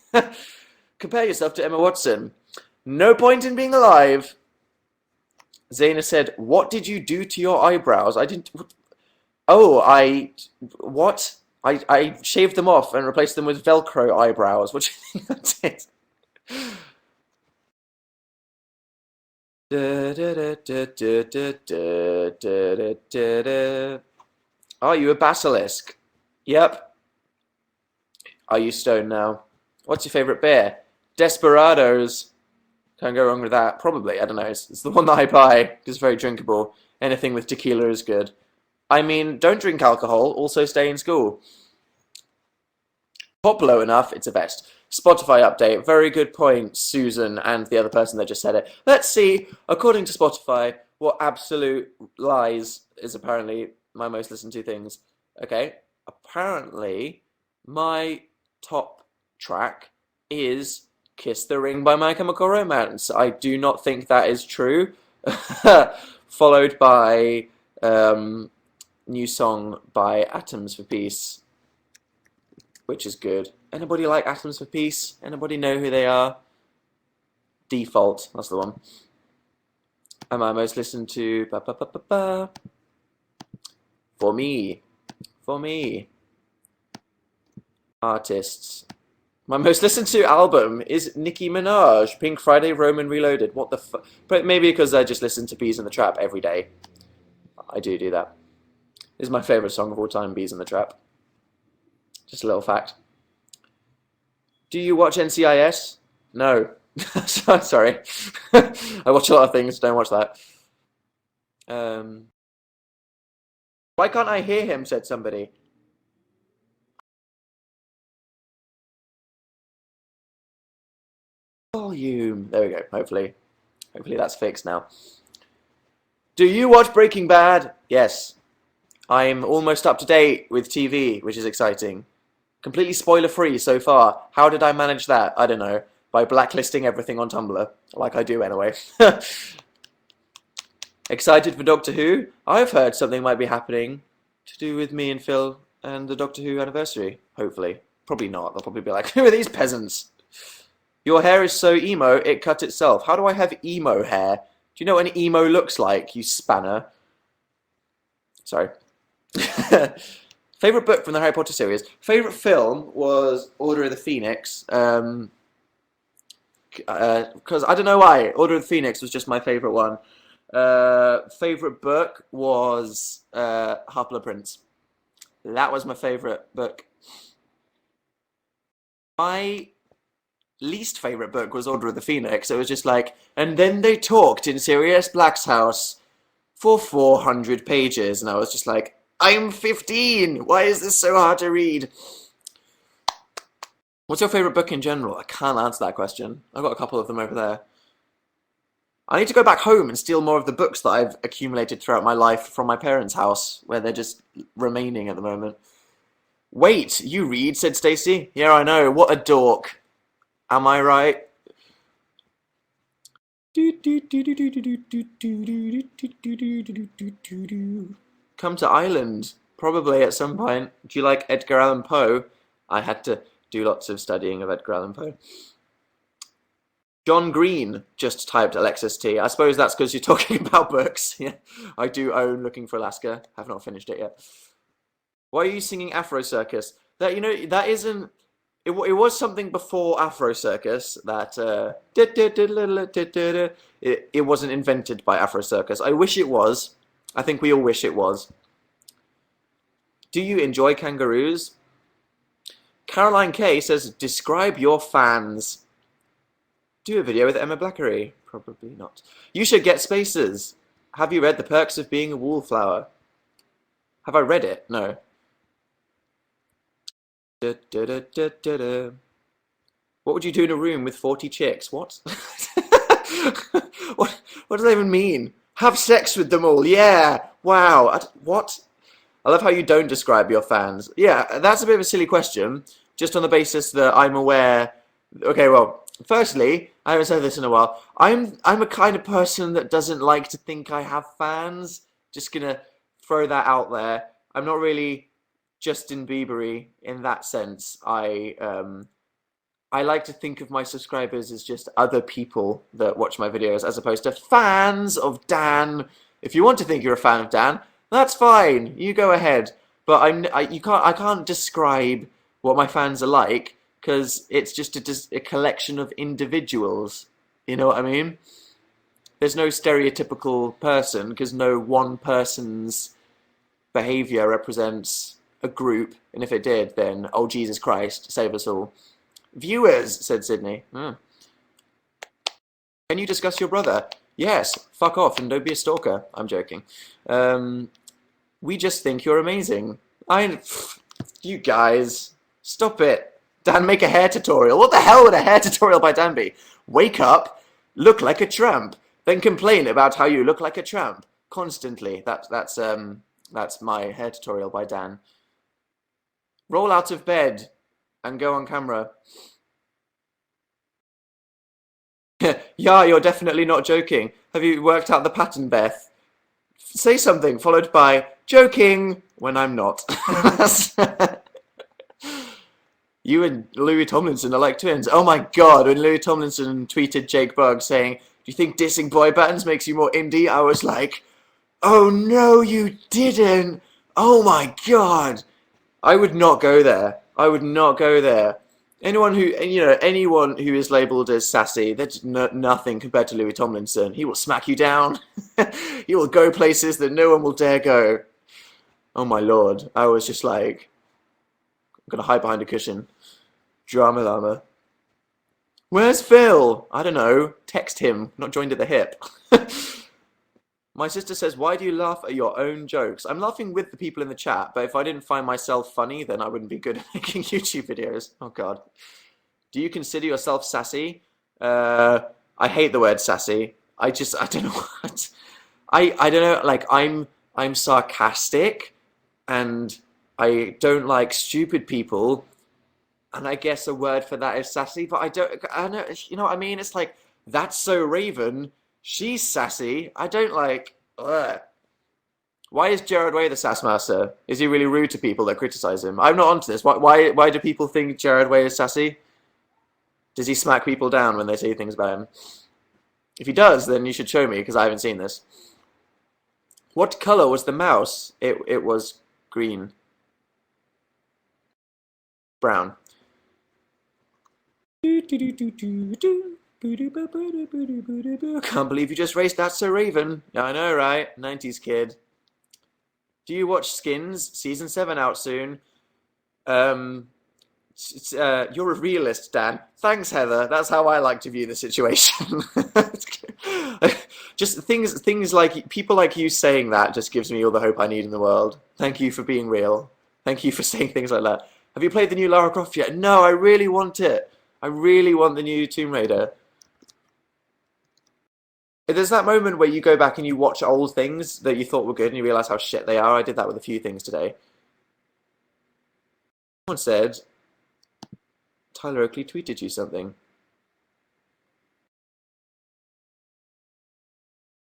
Compare yourself to Emma Watson. No point in being alive. Zaina said, "What did you do to your eyebrows?" I didn't. Oh, what? I shaved them off and replaced them with Velcro eyebrows. What do you think I did? Are you a basilisk? Yep. Are you stoned now? What's your favorite beer? Desperados. Can't go wrong with that. Probably. I don't know. It's the one that I buy. It's very drinkable. Anything with tequila is good. I mean, don't drink alcohol. Also stay in school. Pop low enough. It's a best. Spotify update. Very good point, Susan and the other person that just said it. Let's see, according to Spotify, what Absolute Lies is apparently my most listened to things. Okay. Apparently, my top track is Kiss the Ring by My Chemical Romance. I do not think that is true. Followed by new song by Atoms for Peace, which is good. Anybody like Atoms for Peace? Anybody know who they are? Default, that's the one. And my most listened to For me. Artists. My most listened to album is Nicki Minaj, Pink Friday, Roman Reloaded. What the fuck? But maybe because I just listen to Bees in the Trap every day. I do that. This is my favourite song of all time, Bees in the Trap. Just a little fact. Do you watch NCIS? No. Sorry. I watch a lot of things, don't watch that. Why can't I hear him, said somebody. Volume. There we go, hopefully. Hopefully that's fixed now. Do you watch Breaking Bad? Yes. I'm almost up to date with TV, which is exciting. Completely spoiler-free so far. How did I manage that? I don't know. By blacklisting everything on Tumblr. Like I do anyway. Excited for Doctor Who? I've heard something might be happening to do with me and Phil and the Doctor Who anniversary. Hopefully. Probably not. They'll probably be like, who are these peasants? Your hair is so emo, it cut itself. How do I have emo hair? Do you know what an emo looks like, you spanner? Sorry. Favorite book from the Harry Potter series. Favorite film was Order of the Phoenix. Because I don't know why. Order of the Phoenix was just my favorite one. Favorite book was Half-Blood Prince. That was my favorite book. My least favorite book was Order of the Phoenix. It was just like, and then they talked in Sirius Black's house for 400 pages, and I was just like, I'm 15! Why is this so hard to read? What's your favorite book in general? I can't answer that question. I've got a couple of them over there. I need to go back home and steal more of the books that I've accumulated throughout my life from my parents' house, where they're just remaining at the moment. Wait, you read, said Stacey. Yeah, I know. What a dork. Am I right? Come to Ireland, probably at some point. Do you like Edgar Allan Poe? I had to do lots of studying of Edgar Allan Poe. John Green just typed Alexis T. I suppose that's because you're talking about books. Yeah, I do own Looking for Alaska. Have not finished it yet. Why are you singing Afro Circus? That, you know, that isn't. It was something before Afro Circus that it wasn't invented by Afro Circus. I wish it was. I think we all wish it was. Do you enjoy kangaroos? Caroline K says, describe your fans. Do a video with Emma Blackery. Probably not. You should get spaces. Have you read The Perks of Being a Wallflower? Have I read it? No. What would you do in a room with 40 chicks? What? What does that even mean? Have sex with them all. Yeah. Wow. What? I love how you don't describe your fans. Yeah, that's a bit of a silly question. Just on the basis that I'm aware Okay, well, firstly, I haven't said this in a while. I'm a kind of person that doesn't like to think I have fans. Just gonna throw that out there. I'm not really Justin Biebery in that sense. I like to think of my subscribers as just other people that watch my videos as opposed to fans of Dan. If you want to think you're a fan of Dan, that's fine. You go ahead. But I can't describe what my fans are like because it's just a collection of individuals. You know what I mean? There's no stereotypical person because no one person's behavior represents a group. And if it did, then, oh, Jesus Christ, save us all. Viewers, said Sydney. Can you discuss your brother? Yes, fuck off and don't be a stalker. I'm joking. We just think you're amazing. You guys, stop it. Dan, make a hair tutorial. What the hell would a hair tutorial by Dan be? Wake up, look like a tramp, then complain about how you look like a tramp constantly. That's my hair tutorial by Dan. Roll out of bed and go on camera. Yeah, you're definitely not joking. Have you worked out the pattern, Beth? Say something followed by joking when I'm not. You and Louis Tomlinson are like twins. Oh my god, when Louis Tomlinson tweeted Jake Bugg saying, do you think dissing boy bands makes you more indie? I was like, oh no, you didn't. Oh my god. I would not go there. I would not go there. Anyone who is labelled as sassy, that's nothing compared to Louis Tomlinson. He will smack you down. He will go places that no one will dare go. Oh my lord. I was just like, I'm going to hide behind a cushion. Drama llama. Where's Phil? I don't know. Text him. Not joined at the hip. My sister says, why do you laugh at your own jokes? I'm laughing with the people in the chat, but if I didn't find myself funny, then I wouldn't be good at making YouTube videos. Oh, God. Do you consider yourself sassy? I hate the word sassy. I don't know what. I don't know, like, I'm sarcastic, and I don't like stupid people, and I guess a word for that is sassy, but I know, you know what I mean? It's like, that's so Raven. She's sassy. I don't like. Ugh. Why is Jared Way the sass master? Is he really rude to people that criticize him? I'm not onto this. Why do people think Jared Way is sassy? Does he smack people down when they say things about him? If he does, then you should show me because I haven't seen this. What color was the mouse? It was green. Brown. Can't believe you just raced that so Raven. Yeah, I know, right? 90s kid. Do you watch Skins? Season 7 out soon. You're a realist, Dan. Thanks, Heather. That's how I like to view the situation. Just things like people like you saying that just gives me all the hope I need in the world. Thank you for being real. Thank you for saying things like that. Have you played the new Lara Croft yet? No, I really want it. I really want the new Tomb Raider. There's that moment where you go back and you watch old things that you thought were good and you realize how shit they are. I did that with a few things today. Someone said, Tyler Oakley tweeted you something.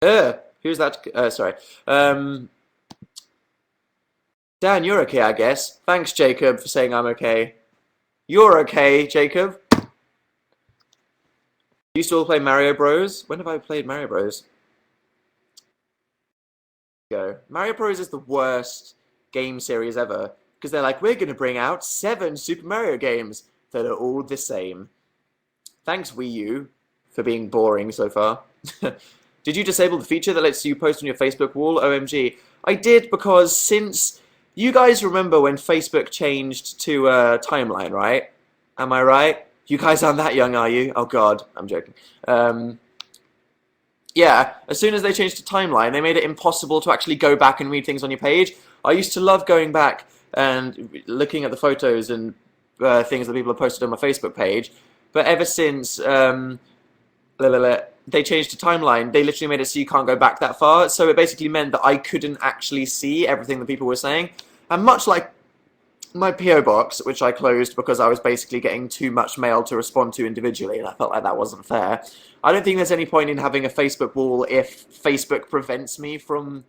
Who's that? Sorry. Dan, you're okay, I guess. Thanks, Jacob, for saying I'm okay. You're okay, Jacob. You still play Mario Bros? When have I played Mario Bros? Mario Bros is the worst game series ever because they're like, we're going to bring out 7 Super Mario games that are all the same. Thanks, Wii U, for being boring so far. Did you disable the feature that lets you post on your Facebook wall? OMG. I did because since... You guys remember when Facebook changed to timeline, right? Am I right? You guys aren't that young, are you? Oh, God. I'm joking. Yeah, as soon as they changed to timeline, they made it impossible to actually go back and read things on your page. I used to love going back and looking at the photos and things that people have posted on my Facebook page. But ever since they changed to timeline, they literally made it so you can't go back that far. So it basically meant that I couldn't actually see everything that people were saying. And much like my PO box, which I closed because I was basically getting too much mail to respond to individually, and I felt like that wasn't fair. I don't think there's any point in having a Facebook wall if Facebook prevents me from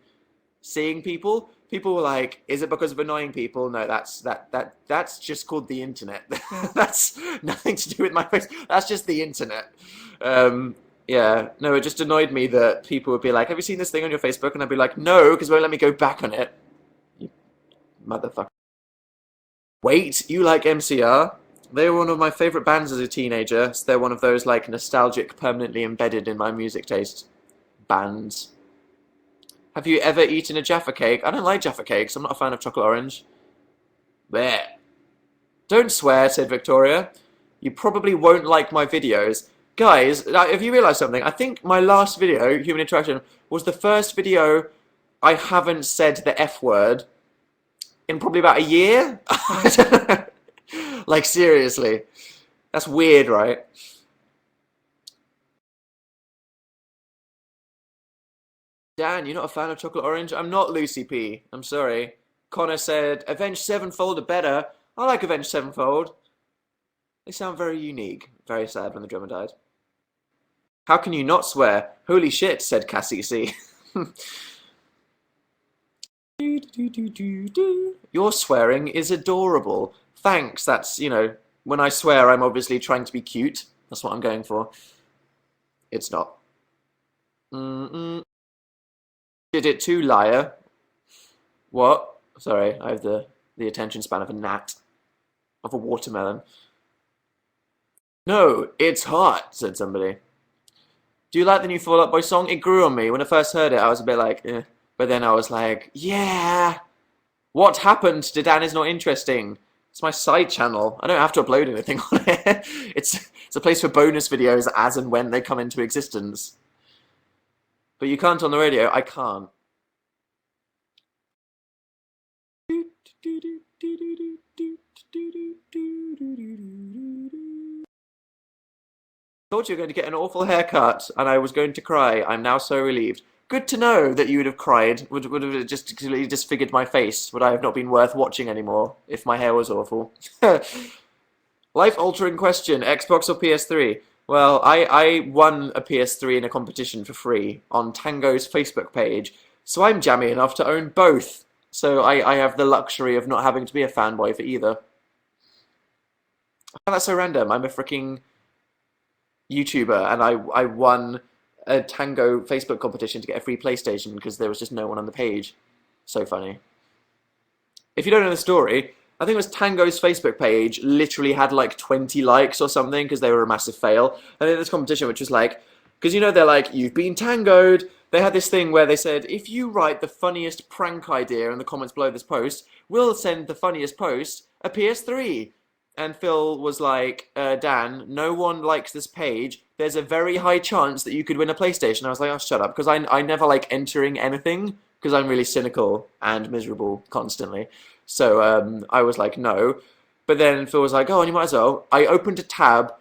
seeing people. People were like, "Is it because of annoying people?" No, that's just called the internet. That's nothing to do with my face. That's just the internet. Yeah, no, it just annoyed me that people would be like, "Have you seen this thing on your Facebook?" And I'd be like, "No," because it won't let me go back on it. You motherfucker. Wait, you like MCR? They were one of my favorite bands as a teenager. So they're one of those like nostalgic, permanently embedded in my music taste bands. Have you ever eaten a Jaffa cake? I don't like Jaffa cakes. I'm not a fan of chocolate orange. Bleh. Don't swear, said Victoria. You probably won't like my videos. Guys, have you realised something? I think my last video, Human Interaction, was the first video I haven't said the F word in probably about a year. I don't know. Like, seriously. That's weird, right? Dan, you're not a fan of chocolate orange? I'm not, Lucy P. I'm sorry. Connor said, Avenged Sevenfold are better. I like Avenged Sevenfold. They sound very unique. Very sad when the drummer died. How can you not swear? Holy shit, said Cassie C. Your swearing is adorable. Thanks, that's, when I swear, I'm obviously trying to be cute. That's what I'm going for. It's not. Mm-mm. Did it too, liar. What? Sorry, I have the attention span of a gnat. Of a watermelon. No, it's hot, said somebody. Do you like the new Fall Out Boy song? It grew on me. When I first heard it, I was a bit like, eh. But then I was like, yeah. What happened to Dan is not interesting? It's my side channel. I don't have to upload anything on it. It's a place for bonus videos as and when they come into existence. But you can't on the radio. I can't. Thought you were going to get an awful haircut, and I was going to cry. I'm now so relieved. Good to know that you would have cried. Would have just completely disfigured my face. Would I have not been worth watching anymore if my hair was awful? Life-altering question: Xbox or PS3? Well, I won a PS3 in a competition for free on Tango's Facebook page, so I'm jammy enough to own both. So I have the luxury of not having to be a fanboy for either. Oh, that's so random. I'm a freaking YouTuber, and I won a Tango Facebook competition to get a free PlayStation because there was just no one on the page. So funny. If you don't know the story, I think it was Tango's Facebook page literally had like 20 likes or something because they were a massive fail. And then this competition, which was like, because they're like, you've been tangoed. They had this thing where they said, if you write the funniest prank idea in the comments below this post, we'll send the funniest post a PS3. And Phil was like, Dan, no one likes this page. There's a very high chance that you could win a PlayStation. I was like, oh, shut up. Because I never like entering anything because I'm really cynical and miserable constantly. So I was like, no. But then Phil was like, oh, and you might as well. I opened a tab,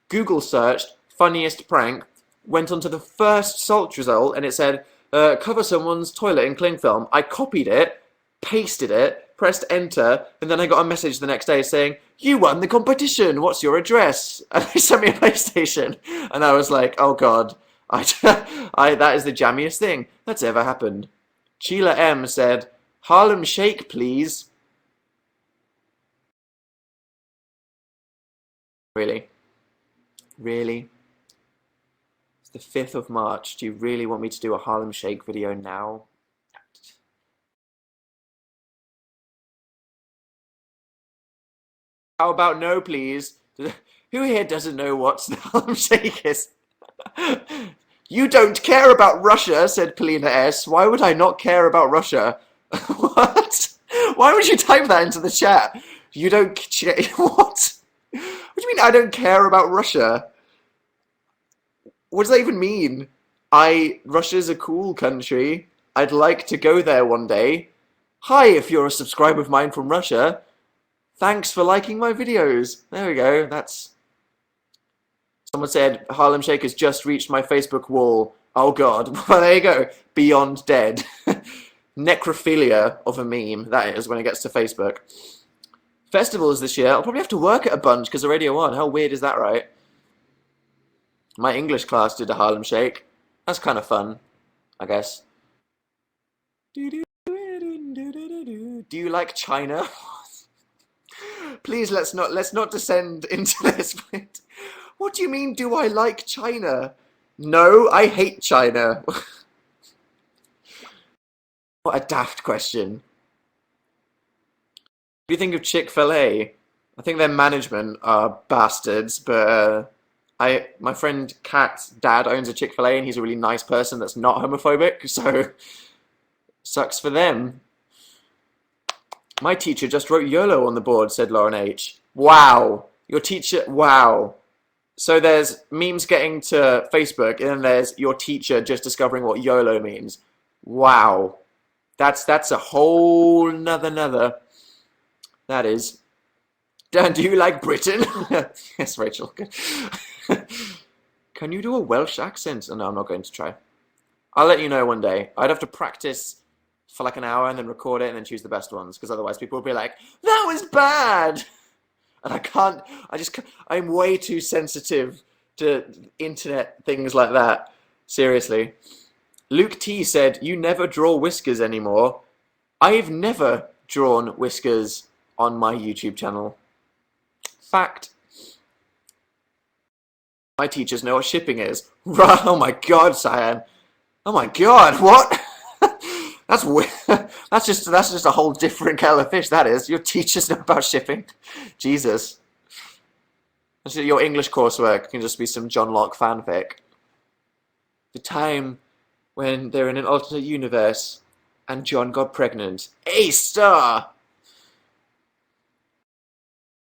Google searched, funniest prank, went on to the first search result, and it said, cover someone's toilet in cling film. I copied it, pasted it, pressed enter, and then I got a message the next day saying, you won the competition, what's your address? And they sent me a PlayStation. And I was like, oh god, that is the jammiest thing that's ever happened. Sheila M said, Harlem Shake, please. Really? Really? It's the 5th of March. Do you really want me to do a Harlem Shake video now? How about no, please? Who here doesn't know what the Harlem Shake is? You don't care about Russia, said Polina S. Why would I not care about Russia? What? Why would you type that into the chat? You don't care. What? What do you mean I don't care about Russia? What does that even mean? Russia's a cool country. I'd like to go there one day. Hi, if you're a subscriber of mine from Russia. Thanks for liking my videos. There we go. Someone said, Harlem Shake has just reached my Facebook wall. Oh god. Well, there you go. Beyond dead. Necrophilia of a meme, that is, when it gets to Facebook. Festivals this year. I'll probably have to work at a bunch because of Radio 1. How weird is that, right? My English class did a Harlem Shake. That's kind of fun, I guess. Do you like China? Please let's not descend into this point. What do you mean, do I like China? No, I hate China. What a daft question. What do you think of Chick-fil-A? I think their management are bastards, but my friend Kat's dad owns a Chick-fil-A and he's a really nice person that's not homophobic, so sucks for them. My teacher just wrote YOLO on the board, said Lauren H. Wow. Your teacher, wow. So there's memes getting to Facebook, and then there's your teacher just discovering what YOLO means. Wow. That's a whole nother. That is. Dan, do you like Britain? Yes, Rachel. Can you do a Welsh accent? Oh, no, I'm not going to try. I'll let you know one day. I'd have to practice for like an hour and then record it and then choose the best ones, because otherwise people will be like, that was bad! And I'm way too sensitive to internet things like that. Seriously. Luke T said, you never draw whiskers anymore. I've never drawn whiskers on my YouTube channel. Fact. My teachers know what shipping is. Oh my god, Cyan. Oh my god, what? That's weird. That's just a whole different kettle of fish, that is. Your teachers know about shipping. Jesus. Your English coursework can just be some John Locke fanfic. The time when they're in an alternate universe and John got pregnant. A-star!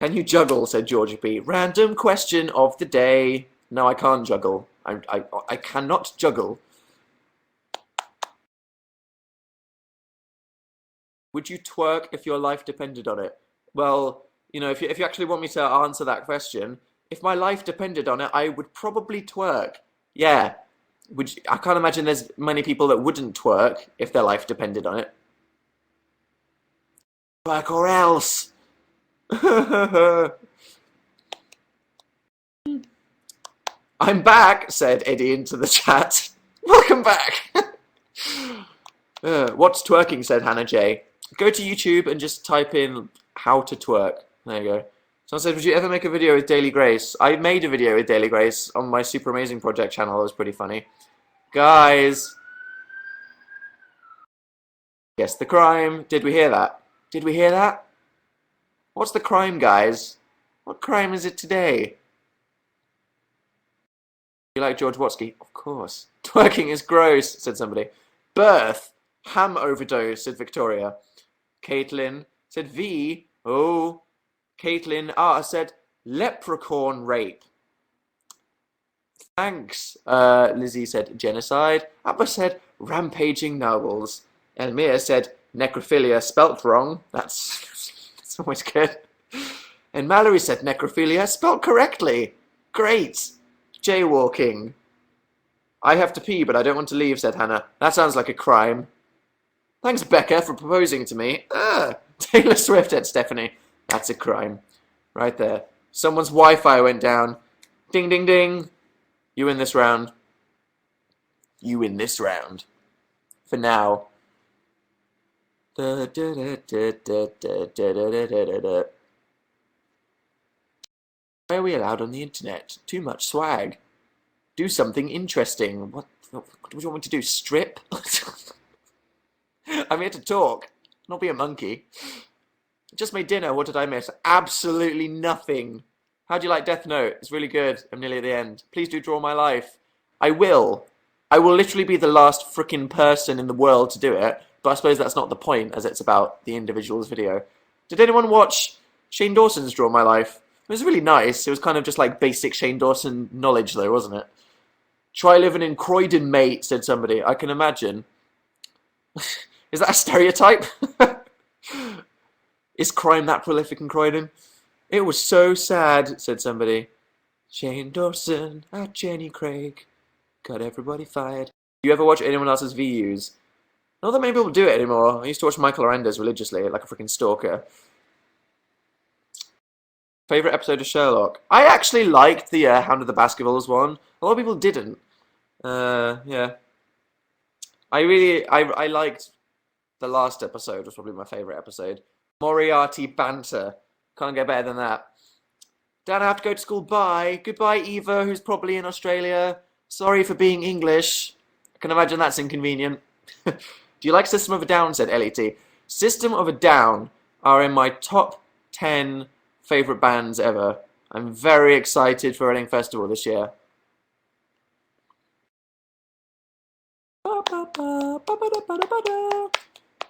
Can you juggle, said Georgia B. Random question of the day. No, I can't juggle. I cannot juggle. Would you twerk if your life depended on it? Well, you know, if you actually want me to answer that question, if my life depended on it, I would probably twerk. Yeah. I can't imagine there's many people that wouldn't twerk if their life depended on it. Twerk or else. I'm back, said Eddie into the chat. Welcome back. What's twerking, said Hannah J. Go to YouTube and just type in how to twerk. There you go. Someone said, would you ever make a video with Daily Grace? I made a video with Daily Grace on my Super Amazing Project channel. It was pretty funny. Guys. Guess the crime. Did we hear that? Did we hear that? What's the crime, guys? What crime is it today? You like George Watsky? Of course. Twerking is gross, said somebody. Birth. Ham overdose, said Victoria. Caitlin said V. Oh. Caitlin R said leprechaun rape. Thanks. Lizzie said genocide. Abba said rampaging nobles. Elmira said necrophilia spelt wrong. That's always good. And Mallory said necrophilia spelt correctly. Great. Jaywalking. I have to pee, but I don't want to leave, said Hannah. That sounds like a crime. Thanks, Becca, for proposing to me. Taylor Swift, said Stephanie. That's a crime. Right there. Someone's Wi-Fi went down. Ding, ding, ding. You win this round. You win this round. For now. Why are we allowed on the internet? Too much swag. Do something interesting. What do you want me to do? Strip? I'm here to talk, not be a monkey. Just made dinner. What did I miss? Absolutely nothing. How do you like Death Note? It's really good. I'm nearly at the end. Please do draw my life. I will. I will literally be the last frickin' person in the world to do it, but I suppose that's not the point, as it's about the individual's video. Did anyone watch Shane Dawson's Draw My Life? It was really nice. It was kind of just like basic Shane Dawson knowledge, though, wasn't it? Try living in Croydon, mate, said somebody. I can imagine. Is that a stereotype? Is crime that prolific in Croydon? It was so sad, said somebody. Shane Dawson at Jenny Craig. Got everybody fired. Do you ever watch anyone else's VUs? Not that many people do it anymore. I used to watch Michael Arendes religiously, like a freaking stalker. Favorite episode of Sherlock? I actually liked the Hound of the Baskervilles one. A lot of people didn't. Yeah. I liked the last episode was probably my favorite episode. Moriarty banter. Can't get better than that. Dan, I have to go to school. Bye. Goodbye, Eva, who's probably in Australia. Sorry for being English. I can imagine that's inconvenient. Do you like System of a Down? Said LET. System of a Down are in my top 10 favourite bands ever. I'm very excited for Reading Festival this year.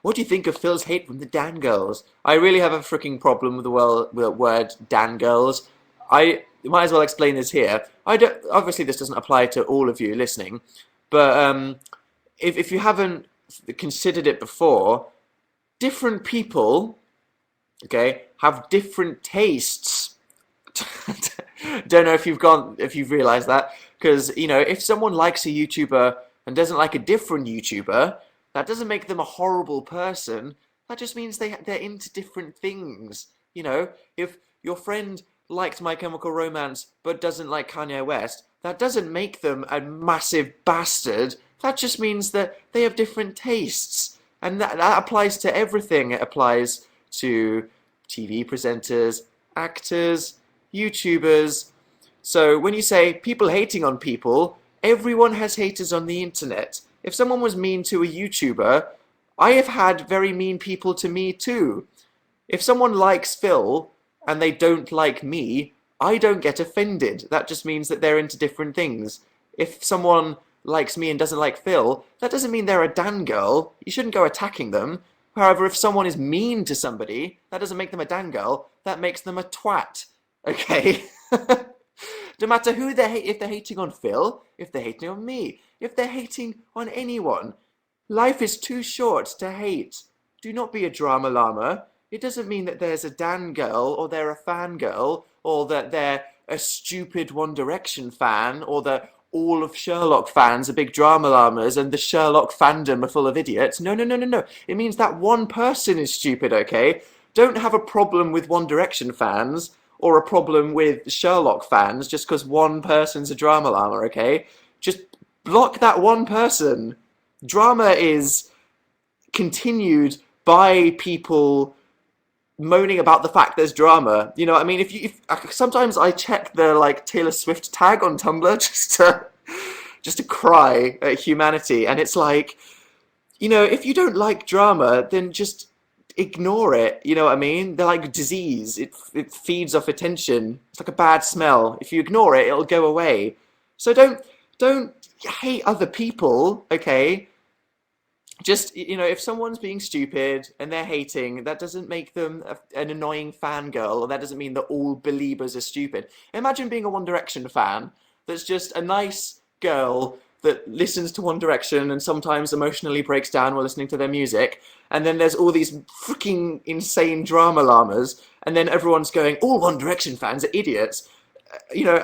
What do you think of Phil's hate from the Dan girls? I really have a freaking problem with the word Dan girls. I might as well explain this here. I don't. Obviously, this doesn't apply to all of you listening, but if you haven't considered it before, different people, okay, have different tastes. Don't know if you've realised that, because if someone likes a YouTuber and doesn't like a different YouTuber, that doesn't make them a horrible person. That just means they're into different things. If your friend liked My Chemical Romance but doesn't like Kanye West, that doesn't make them a massive bastard. That just means that they have different tastes. And that applies to everything. It applies to TV presenters, actors, YouTubers. So when you say people hating on people, everyone has haters on the internet. If someone was mean to a YouTuber, I have had very mean people to me too. If someone likes Phil and they don't like me, I don't get offended. That just means that they're into different things. If someone likes me and doesn't like Phil, that doesn't mean they're a Dan girl. You shouldn't go attacking them. However, if someone is mean to somebody, that doesn't make them a Dan girl. That makes them a twat. Okay? No matter who if they're hating on Phil, if they're hating on me, if they're hating on anyone. Life is too short to hate. Do not be a drama llama. It doesn't mean that there's a Dan girl, or they're a fangirl, or that they're a stupid One Direction fan, or that all of Sherlock fans are big drama llamas and the Sherlock fandom are full of idiots. No, no, no, no, no. It means that one person is stupid, okay? Don't have a problem with One Direction fans or a problem with Sherlock fans just because one person's a drama llama, okay? Just block that one person. Drama is continued by people moaning about the fact there's drama. You know what I mean? If sometimes I check the Taylor Swift tag on Tumblr just to cry at humanity, and it's like, if you don't like drama, then just ignore it. You know what I mean? They're like disease. It feeds off attention. It's like a bad smell. If you ignore it, it'll go away. So don't hate other people, okay? Just, if someone's being stupid and they're hating, that doesn't make them an annoying fangirl, or that doesn't mean that all believers are stupid. Imagine being a One Direction fan that's just a nice girl that listens to One Direction and sometimes emotionally breaks down while listening to their music, and then there's all these freaking insane drama llamas, and then everyone's going, all One Direction fans are idiots.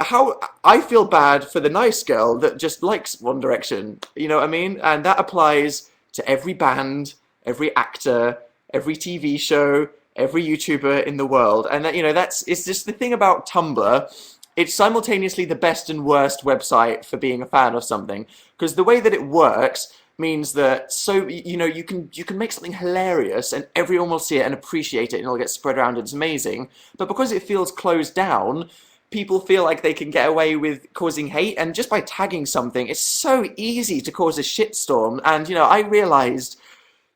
How I feel bad for the nice girl that just likes One Direction, you know what I mean? And that applies to every band, every actor, every TV show, every YouTuber in the world. And it's just the thing about Tumblr. It's simultaneously the best and worst website for being a fan of something, because the way that it works means that you can make something hilarious and everyone will see it and appreciate it and it'll get spread around. It's amazing. But because it feels closed down, people feel like they can get away with causing hate, and just by tagging something, it's so easy to cause a shitstorm. And I realized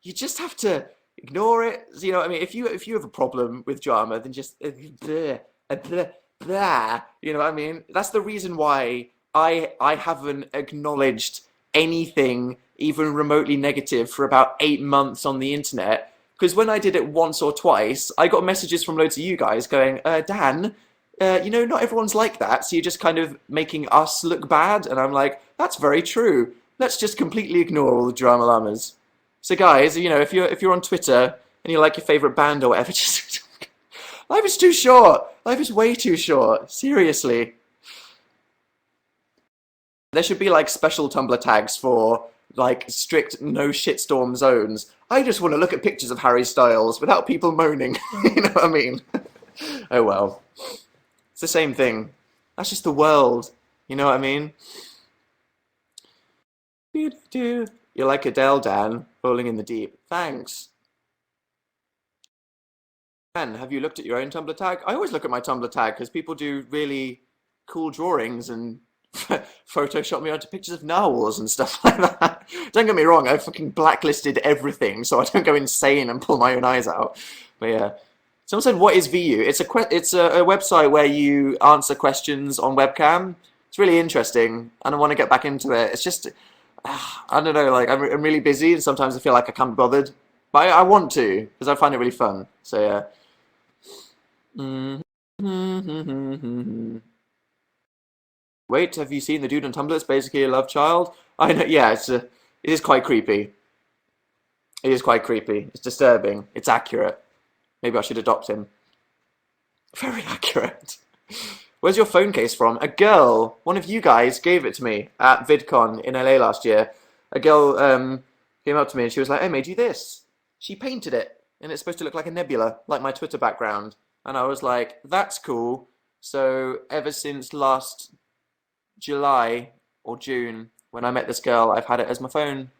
you just have to ignore it. You know what I mean? If you have a problem with drama, then just blah, blah, blah, you know what I mean? That's the reason why I haven't acknowledged anything even remotely negative for about 8 months on the internet, because when I did it once or twice, I got messages from loads of you guys going, Dan, not everyone's like that, so you're just kind of making us look bad. And I'm like, that's very true. Let's just completely ignore all the drama llamas. So guys, if you're on Twitter and you like your favorite band or whatever, just life is too short. Life is way too short. Seriously. There should be special Tumblr tags for strict no shitstorm zones. I just want to look at pictures of Harry Styles without people moaning. You know what I mean? Oh well. It's the same thing. That's just the world. You know what I mean? You're like Adele, Dan, rolling in the deep. Thanks. Dan, have you looked at your own Tumblr tag? I always look at my Tumblr tag because people do really cool drawings and Photoshop me onto pictures of narwhals and stuff like that. Don't get me wrong, I've fucking blacklisted everything so I don't go insane and pull my own eyes out. But yeah. Someone said, "What is VU?" It's a website where you answer questions on webcam. It's really interesting, and I want to get back into it. It's just, I don't know, like I'm really busy, and sometimes I feel like I can't be bothered, but I want to because I find it really fun. So yeah. Wait, have you seen the dude on Tumblr? It's basically a love child. I know. Yeah, it is quite creepy. It is quite creepy. It's disturbing. It's accurate. Maybe I should adopt him. Very accurate. Where's your phone case from? A girl, one of you guys, gave it to me at VidCon in LA last year. A girl came up to me and she was like, "I made you this." She painted it, and it's supposed to look like a nebula, like my Twitter background. And I was like, "That's cool." So ever since last July or June, when I met this girl, I've had it as my phone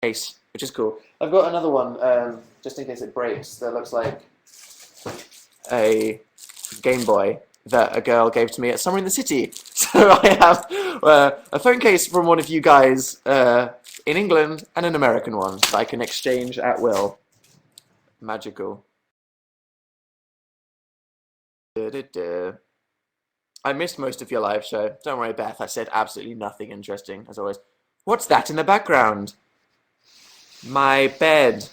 case, which is cool. I've got another one, just in case it breaks, that looks like a Game Boy that a girl gave to me at Summer in the City. So I have a phone case from one of you guys in England and an American one that I can exchange at will. Magical. I missed most of your live show. Don't worry, Beth. I said absolutely nothing interesting, as always. What's that in the background? My bed.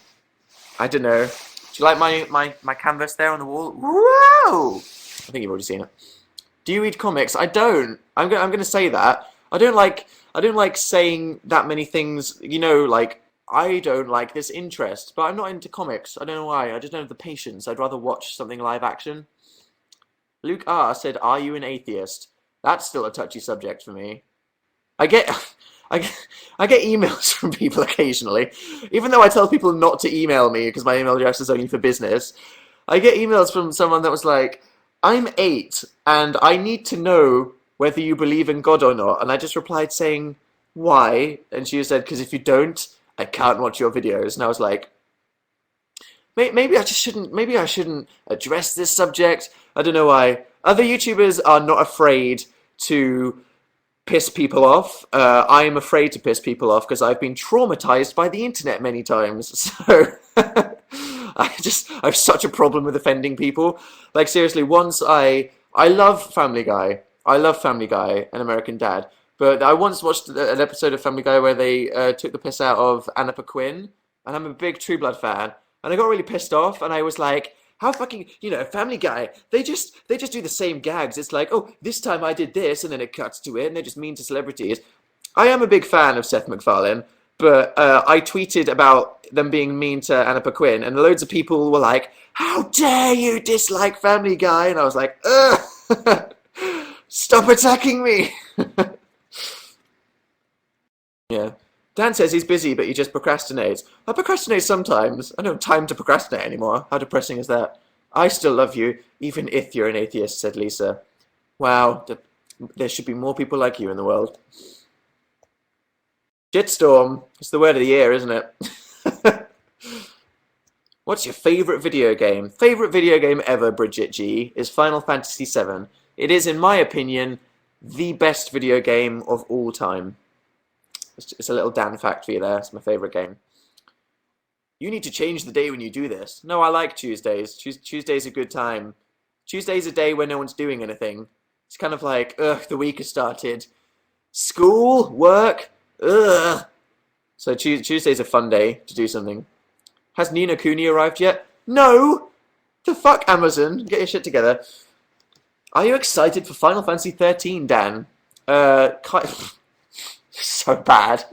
I don't know. Do you like my canvas there on the wall? Whoa! I think you've already seen it. Do you read comics? I don't. I'm gonna say that. I don't like saying that many things. You know, like I don't like this interest, but I'm not into comics. I don't know why. I just don't have the patience. I'd rather watch something live action. Luke R said, "Are you an atheist?" That's still a touchy subject for me. I get, I get, I get emails from people occasionally, even though I tell people not to email me because my email address is only for business. I get emails from someone that was like, "I'm 8 and I need to know whether you believe in God or not." And I just replied saying, "Why?" And she said, "Because if you don't, I can't watch your videos." And I was like, maybe I just shouldn't. Maybe I shouldn't address this subject. I don't know why. Other YouTubers are not afraid to piss people off. I am afraid to piss people off because I've been traumatized by the internet many times. So I have such a problem with offending people. Like seriously, I love Family Guy. I love Family Guy and American Dad. But I once watched an episode of Family Guy where they took the piss out of Anna Paquin, and I'm a big True Blood fan, and I got really pissed off, and I was like, how fucking, Family Guy, they just do the same gags. It's like, oh, this time I did this, and then it cuts to it, and they're just mean to celebrities. I am a big fan of Seth MacFarlane, but I tweeted about them being mean to Anna Paquin, and loads of people were like, how dare you dislike Family Guy? And I was like, ugh, stop attacking me. Yeah. Dan says he's busy, but he just procrastinates. I procrastinate sometimes. I don't have time to procrastinate anymore. How depressing is that? I still love you, even if you're an atheist, said Lisa. Wow, there should be more people like you in the world. Shitstorm. It's the word of the year, isn't it? What's your favourite video game? Favourite video game ever, Bridget G, is Final Fantasy VII. It is, in my opinion, the best video game of all time. It's a little Dan fact for you there. It's my favourite game. You need to change the day when you do this. No, I like Tuesdays. Tuesday's a good time. Tuesday's a day when no one's doing anything. It's kind of like, ugh, the week has started. School, work, ugh. So Tuesday's a fun day to do something. Has Nina Cooney arrived yet? No! The fuck, Amazon? Get your shit together. Are you excited for Final Fantasy 13, Dan? So bad.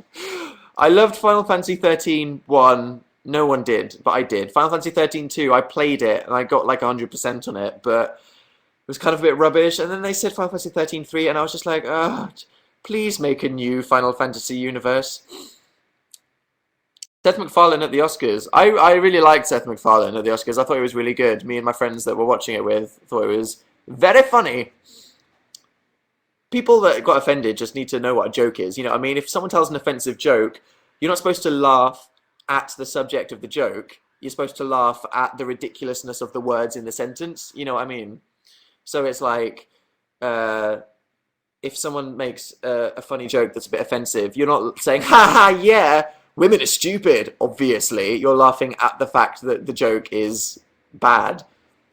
I loved Final Fantasy 13 1. No one did, but I did. Final Fantasy 13 2, I played it and I got like 100% on it, but it was kind of a bit rubbish. And then they said Final Fantasy 13 3, and I was just like, oh, please make a new Final Fantasy universe. Seth MacFarlane at the Oscars. I really liked Seth MacFarlane at the Oscars. I thought it was really good. Me and my friends that were watching it with thought it was very funny. People that got offended just need to know what a joke is. You know what I mean? If someone tells an offensive joke, you're not supposed to laugh at the subject of the joke. You're supposed to laugh at the ridiculousness of the words in the sentence. You know what I mean? So it's like, uh, if someone makes a funny joke that's a bit offensive, you're not saying, ha ha, yeah, women are stupid, obviously. You're laughing at the fact that the joke is bad.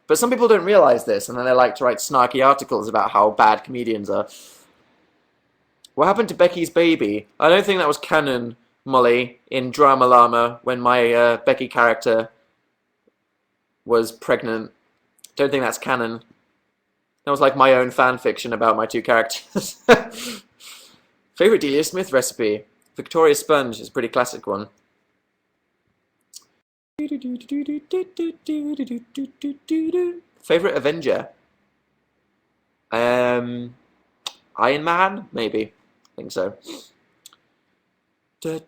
But some people don't realize this, and then they like to write snarky articles about how bad comedians are. What happened to Becky's baby? I don't think that was canon, Molly, in Drama Llama when my Becky character was pregnant. Don't think that's canon. That was like my own fan fiction about my two characters. Favorite Delia Smith recipe? Victoria Sponge is a pretty classic one. Favorite Avenger? Iron Man? Maybe. I think so. I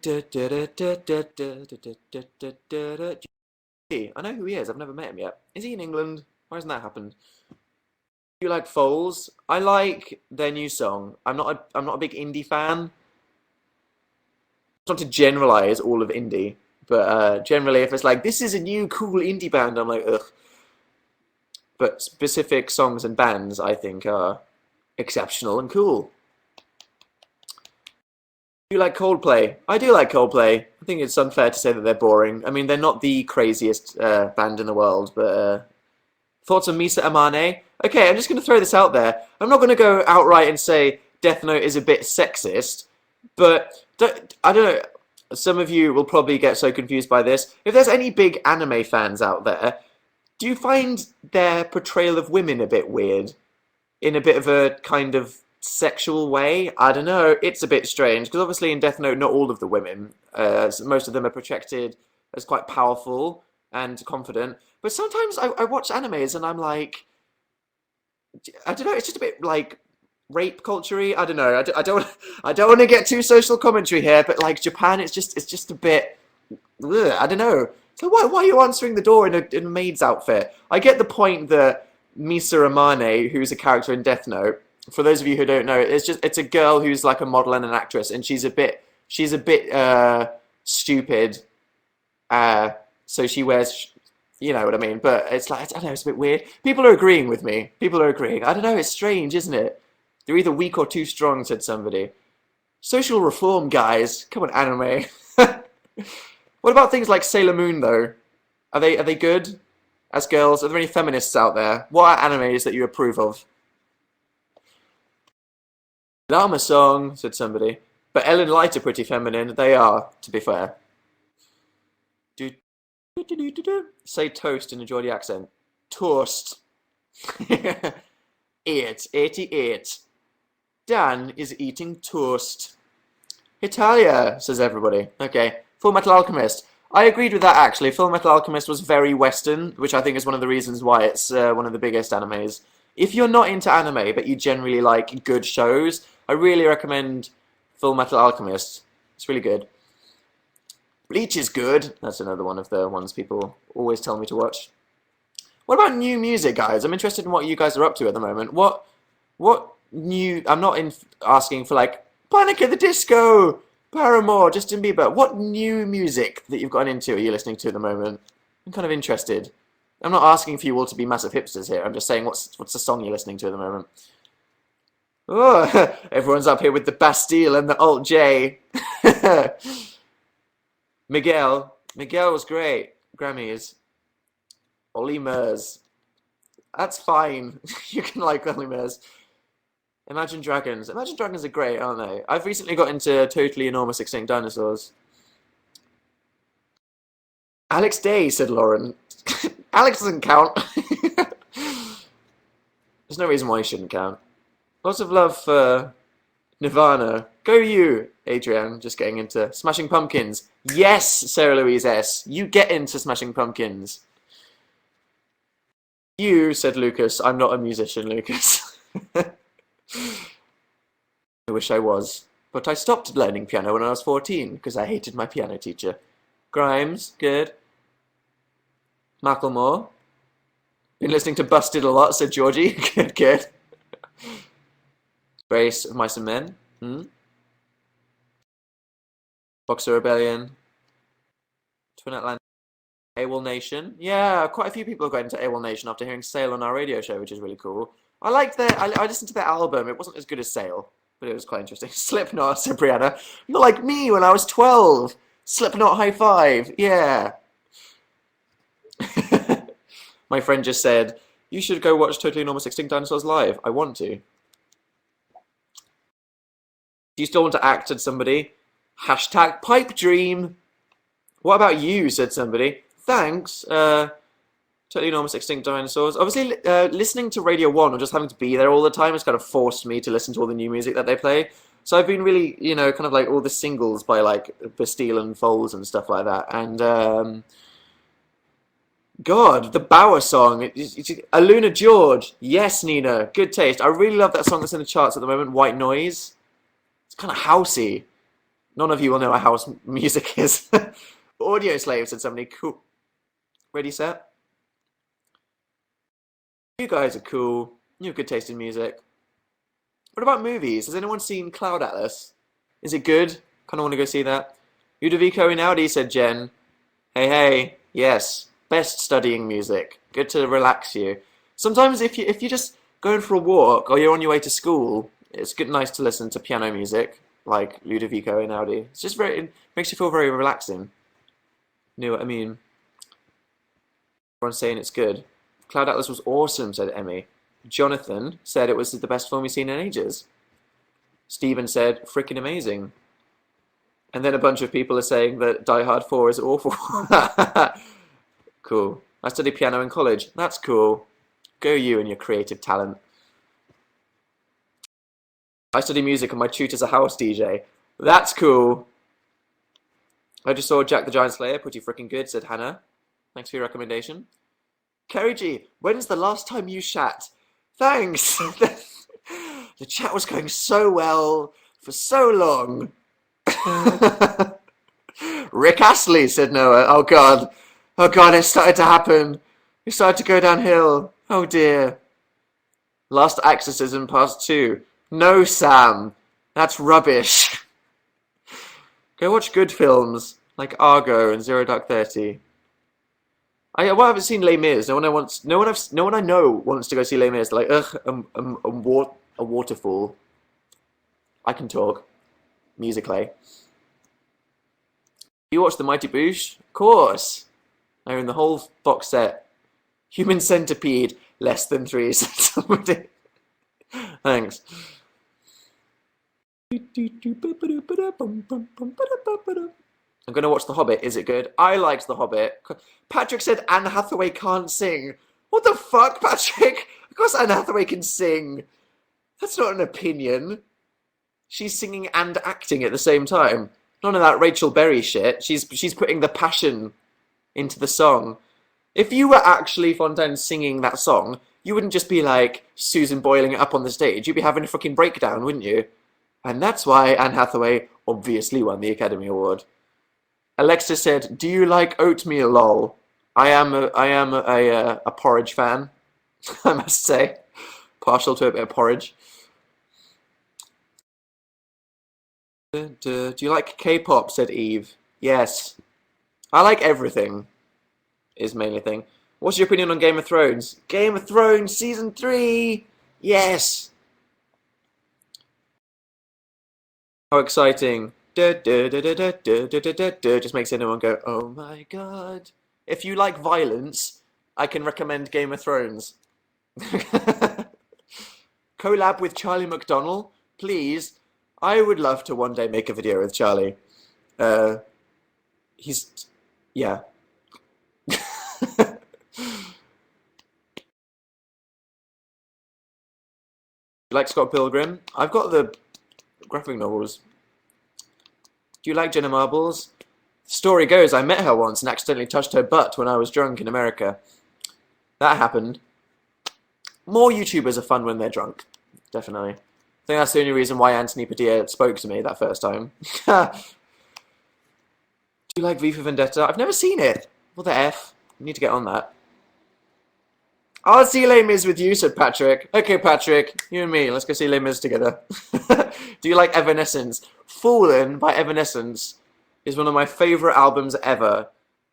know who he is. I've never met him yet. Is he in England? Why hasn't that happened? Do you like Foals? I like their new song. I'm not a big indie fan. Not to generalize all of indie, but generally, if it's like this is a new cool indie band, I'm like ugh. But specific songs and bands, I think, are exceptional and cool. Do you like Coldplay? I do like Coldplay. I think it's unfair to say that they're boring. I mean, they're not the craziest band in the world, but thoughts on Misa Amane? Okay, I'm just going to throw this out there. I'm not going to go outright and say Death Note is a bit sexist, but I don't know. Some of you will probably get so confused by this. If there's any big anime fans out there, do you find their portrayal of women a bit weird? In a bit of a kind of sexual way? I don't know. It's a bit strange, because obviously in Death Note, not all of the women, most of them are projected as quite powerful and confident. But sometimes I watch animes and I'm like, I don't know, it's just a bit like rape culture-y. I don't know. I don't want to get too social commentary here, but like Japan, it's just a bit. Ugh, I don't know. So why are you answering the door in a maid's outfit? I get the point that Misa Amane, who's a character in Death Note, for those of you who don't know, it's a girl who's like a model and an actress, and she's a bit stupid. So she wears, you know what I mean. But it's like I don't know, it's a bit weird. People are agreeing with me. People are agreeing. I don't know. It's strange, isn't it? They're either weak or too strong, said somebody. Social reform, guys. Come on, anime. What about things like Sailor Moon, though? Are they good as girls? Are there any feminists out there? What are animes that you approve of? Llama song, said somebody. But Ellen Light are pretty feminine. They are, to be fair. Do, do. Say toast in a Geordie accent. Toast. 88. Dan is eating toast. Italia, says everybody. Okay. Full Metal Alchemist. I agreed with that, actually. Full Metal Alchemist was very Western, which I think is one of the reasons why it's one of the biggest animes. If you're not into anime, but you generally like good shows, I really recommend Full Metal Alchemist. It's really good. Bleach is good. That's another one of the ones people always tell me to watch. What about new music, guys? I'm interested in what you guys are up to at the moment. What new... I'm not asking for, like, Panic at the Disco, Paramore, Justin Bieber. What new music that you've gotten into are you listening to at the moment? I'm kind of interested. I'm not asking for you all to be massive hipsters here. I'm just saying what's the song you're listening to at the moment. Oh, everyone's up here with the Bastille and the Alt J. Miguel was great. Grammys. Ollie Murs. That's fine. You can like Ollie Murs. Imagine Dragons. Imagine Dragons are great, aren't they? I've recently got into Totally Enormous Extinct Dinosaurs. Alex Day, said Lauren. Alex doesn't count. There's no reason why he shouldn't count. Lots of love for Nirvana. Go you, Adrian. Just getting into Smashing Pumpkins. Yes, Sarah Louise S. You get into Smashing Pumpkins. You, said Lucas. I'm not a musician, Lucas. I wish I was. But I stopped learning piano when I was 14 because I hated my piano teacher. Grimes, good. Macklemore. Been listening to Busted a lot, said Georgie. Good, good. Grace of Mice and Men. Hmm? Boxer Rebellion. Twin Atlantic. AWOL Nation. Yeah, quite a few people have got into AWOL Nation after hearing Sail on our radio show, which is really cool. I liked I listened to their album. It wasn't as good as Sail, but it was quite interesting. Slipknot, said Brianna. Not like me when I was 12. Slipknot high five. Yeah. My friend just said, you should go watch Totally Enormous Extinct Dinosaurs live. I want to. Do you still want to act as somebody? Hashtag pipe dream. What about you, said somebody. Thanks. Totally Enormous Extinct Dinosaurs. Obviously, listening to Radio 1 or just having to be there all the time has kind of forced me to listen to all the new music that they play. So I've been really, you know, kind of like all the singles by like Bastille and Foles and stuff like that. And God, the Bauer song, Aluna George. Yes, Nina, good taste. I really love that song that's in the charts at the moment, White Noise. It's kind of housey. None of you will know what house music is. Audio Slave, said somebody. Cool. Ready, set? You guys are cool. You have good taste in music. What about movies? Has anyone seen Cloud Atlas? Is it good? Kind of want to go see that. Ludovico Einaudi, said Jen. Hey, hey. Yes. Best studying music. Good to relax you. Sometimes if you're just going for a walk or you're on your way to school, it's good, nice to listen to piano music like Ludovico Einaudi. It's just it makes you feel very relaxing. You know what I mean? Everyone's saying it's good. Cloud Atlas was awesome, said Emmy. Jonathan said it was the best film he's seen in ages. Stephen said, freaking amazing. And then a bunch of people are saying that Die Hard 4 is awful. Cool. I studied piano in college. That's cool. Go you and your creative talent. I study music and my tutor's a house DJ. That's cool. I just saw Jack the Giant Slayer. Pretty freaking good, said Hannah. Thanks for your recommendation. Kerry G, when's the last time you shat? Thanks. The chat was going so well for so long. Rick Astley, said Noah. Oh God. Oh God, it started to happen. It started to go downhill. Oh dear. Last Exorcism Part 2. No, Sam. That's rubbish. Go watch good films like Argo and Zero Dark 30. I haven't seen Les Mis. No one I know wants to go see Les Mis. They're like, ugh, a waterfall. I can talk. Musically. You watch The Mighty Boosh? Of course. I own the whole box set. Human Centipede, less than 3, said somebody. Thanks. I'm going to watch The Hobbit. Is it good? I liked The Hobbit. Patrick said Anne Hathaway can't sing. What the fuck, Patrick? Of course Anne Hathaway can sing. That's not an opinion. She's singing and acting at the same time. None of that Rachel Berry shit. She's putting the passion into the song. If you were actually Fontaine singing that song, you wouldn't just be like Susan boiling it up on the stage. You'd be having a fucking breakdown, wouldn't you? And that's why Anne Hathaway obviously won the Academy Award. Alexa said, "Do you like oatmeal, lol?" I am a porridge fan, I must say. Partial to a bit of porridge. Do you like K-pop? Said Eve. Yes. I like everything, is mainly thing. What's your opinion on Game of Thrones? Game of Thrones Season 3! Yes! How exciting. Just makes anyone go, oh my god. If you like violence, I can recommend Game of Thrones. Collab with Charlie McDonnell? Please. I would love to one day make a video with Charlie. Yeah. You like Scott Pilgrim? I've got the graphic novels. Do you like Jenna Marbles? The story goes, I met her once and accidentally touched her butt when I was drunk in America. That happened. More YouTubers are fun when they're drunk. Definitely. I think that's the only reason why Anthony Padilla spoke to me that first time. Do You like V for Vendetta? I've never seen it. What the F? You need to get on that. I'll see Les Mis with you, said Patrick. Okay, Patrick, you and me, let's go see Les Mis together. Do you like Evanescence? Fallen by Evanescence is one of my favourite albums ever.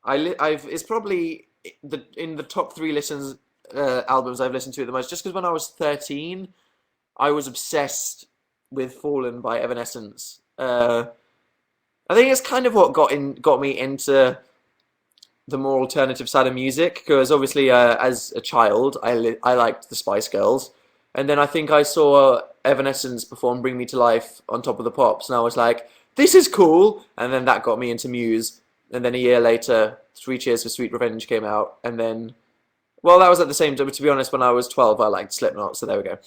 It's probably in the top 3 albums I've listened to the most. Just because when I was 13, I was obsessed with Fallen by Evanescence. I think it's kind of what got me into the more alternative side of music, because obviously as a child I liked the Spice Girls, and then I think I saw Evanescence perform Bring Me to Life on Top of the Pops, and I was like, this is cool, and then that got me into Muse, and then a year later 3 Cheers for Sweet Revenge came out, and then, well, that was at the same time, to be honest, when I was 12 I liked Slipknot, so there we go.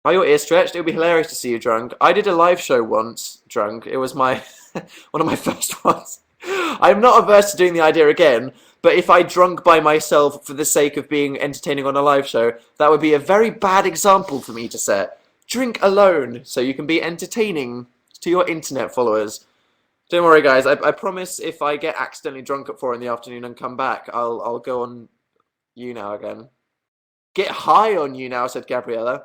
Are your ears stretched? It would be hilarious to see you drunk. I did a live show once drunk. It was my one of my first ones. I'm not averse to doing the idea again, but if I drunk by myself for the sake of being entertaining on a live show, that would be a very bad example for me to set. Drink alone so you can be entertaining to your internet followers. Don't worry, guys. I promise if I get accidentally drunk at 4 in the afternoon and come back, I'll go on YouNow again. Get high on YouNow, said Gabriella.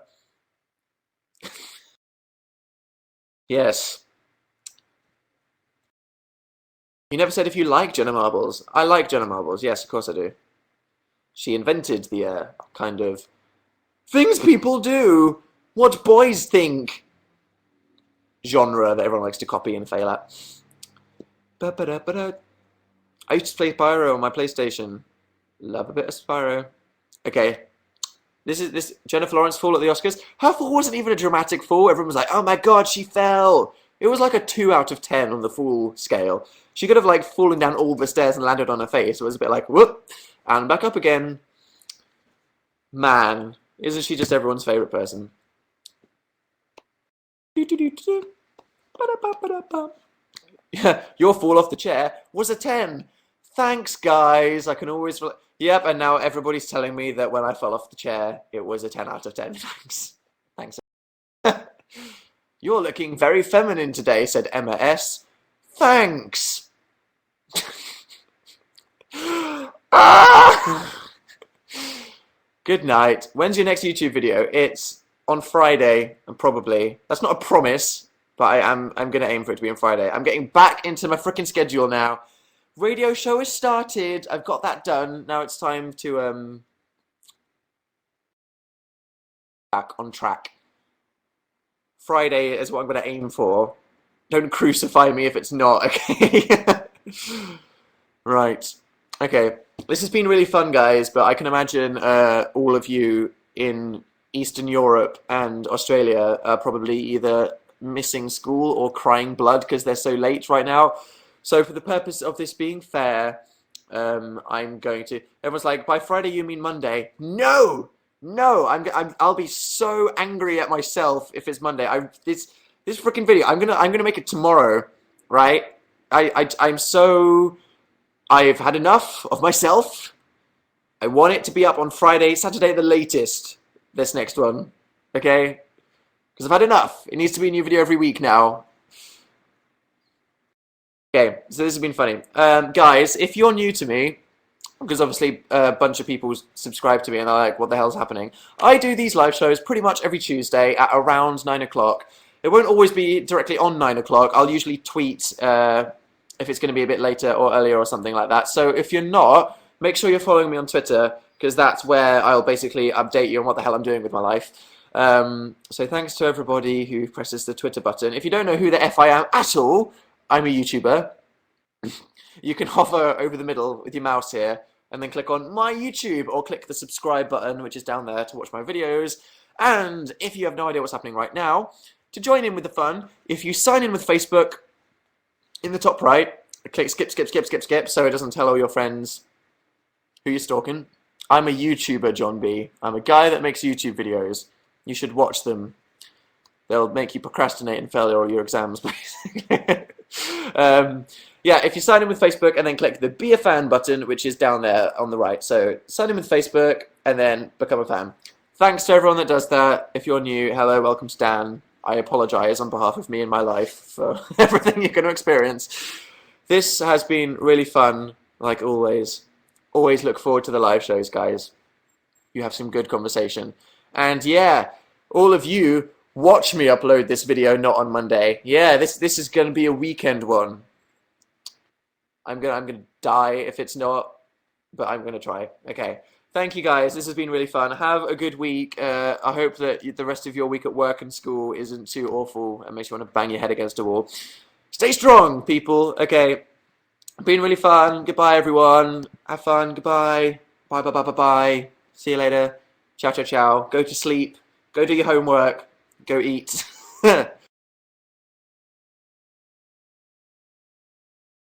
Yes. You never said if you like Jenna Marbles. I like Jenna Marbles. Yes, of course I do. She invented the kind of things people do, what boys think genre that everyone likes to copy and fail at. I used to play Spyro on my PlayStation. Love a bit of Spyro. Okay. This Jennifer Lawrence fall at the Oscars. Her fall wasn't even a dramatic fall. Everyone was like, oh my god, she fell. It was like a 2 out of 10 on the fall scale. She could have like fallen down all the stairs and landed on her face. It was a bit like, whoop, and back up again. Man, isn't she just everyone's favourite person? Yeah, your fall off the chair was a 10. Thanks, guys. I can always... Yep, and now everybody's telling me that when I fell off the chair, it was a 10 out of 10. Thanks. Thanks. You're looking very feminine today, said Emma S. Thanks. Good night. When's your next YouTube video? It's on Friday, and probably. That's not a promise, but I'm going to aim for it to be on Friday. I'm getting back into my frickin' schedule now. Radio show has started. I've got that done. Now it's time to back on track. Friday is what I'm going to aim for. Don't crucify me if it's not, okay? Right. Okay. This has been really fun, guys, but I can imagine all of you in Eastern Europe and Australia are probably either missing school or crying blood because they're so late right now. So for the purpose of this being fair, I'm going to... Everyone's like, by Friday you mean Monday? No! No! I'll be so angry at myself if it's Monday. This freaking video, I'm gonna make it tomorrow, right? I'm so... I've had enough of myself. I want it to be up on Friday, Saturday at the latest. This next one, okay? Because I've had enough. It needs to be a new video every week now. Okay, so this has been funny. Guys, if you're new to me, because obviously a bunch of people subscribe to me and they're like, what the hell's happening? I do these live shows pretty much every Tuesday at around 9 o'clock. It won't always be directly on 9 o'clock. I'll usually tweet if it's going to be a bit later or earlier or something like that. So if you're not, make sure you're following me on Twitter, because that's where I'll basically update you on what the hell I'm doing with my life. So thanks to everybody who presses the Twitter button. If you don't know who the F I am at all, I'm a YouTuber. You can hover over the middle with your mouse here and then click on my YouTube or click the subscribe button, which is down there, to watch my videos. And if you have no idea what's happening right now, to join in with the fun, if you sign in with Facebook, in the top right, click skip so it doesn't tell all your friends who you're stalking. I'm a YouTuber, John B. I'm a guy that makes YouTube videos. You should watch them. They'll make you procrastinate and fail all your exams, basically. Yeah, if you sign in with Facebook and then click the Be a Fan button, which is down there on the right. So sign in with Facebook and then become a fan. Thanks to everyone that does that. If you're new, hello, welcome to Dan. I apologize on behalf of me and my life for everything you're going to experience. This has been really fun, like always. Always look forward to the live shows, guys. You have some good conversation. And yeah, all of you, watch me upload this video not on Monday. Yeah, this is going to be a weekend one. I'm gonna die if it's not, but I'm gonna try. Okay. Thank you guys. This has been really fun. Have a good week. I hope that the rest of your week at work and school isn't too awful and makes you want to bang your head against a wall. Stay strong, people. Okay. Been really fun. Goodbye, everyone. Have fun. Goodbye. Bye, bye, bye, bye, bye. See you later. Ciao, ciao, ciao. Go to sleep. Go do your homework. Go eat.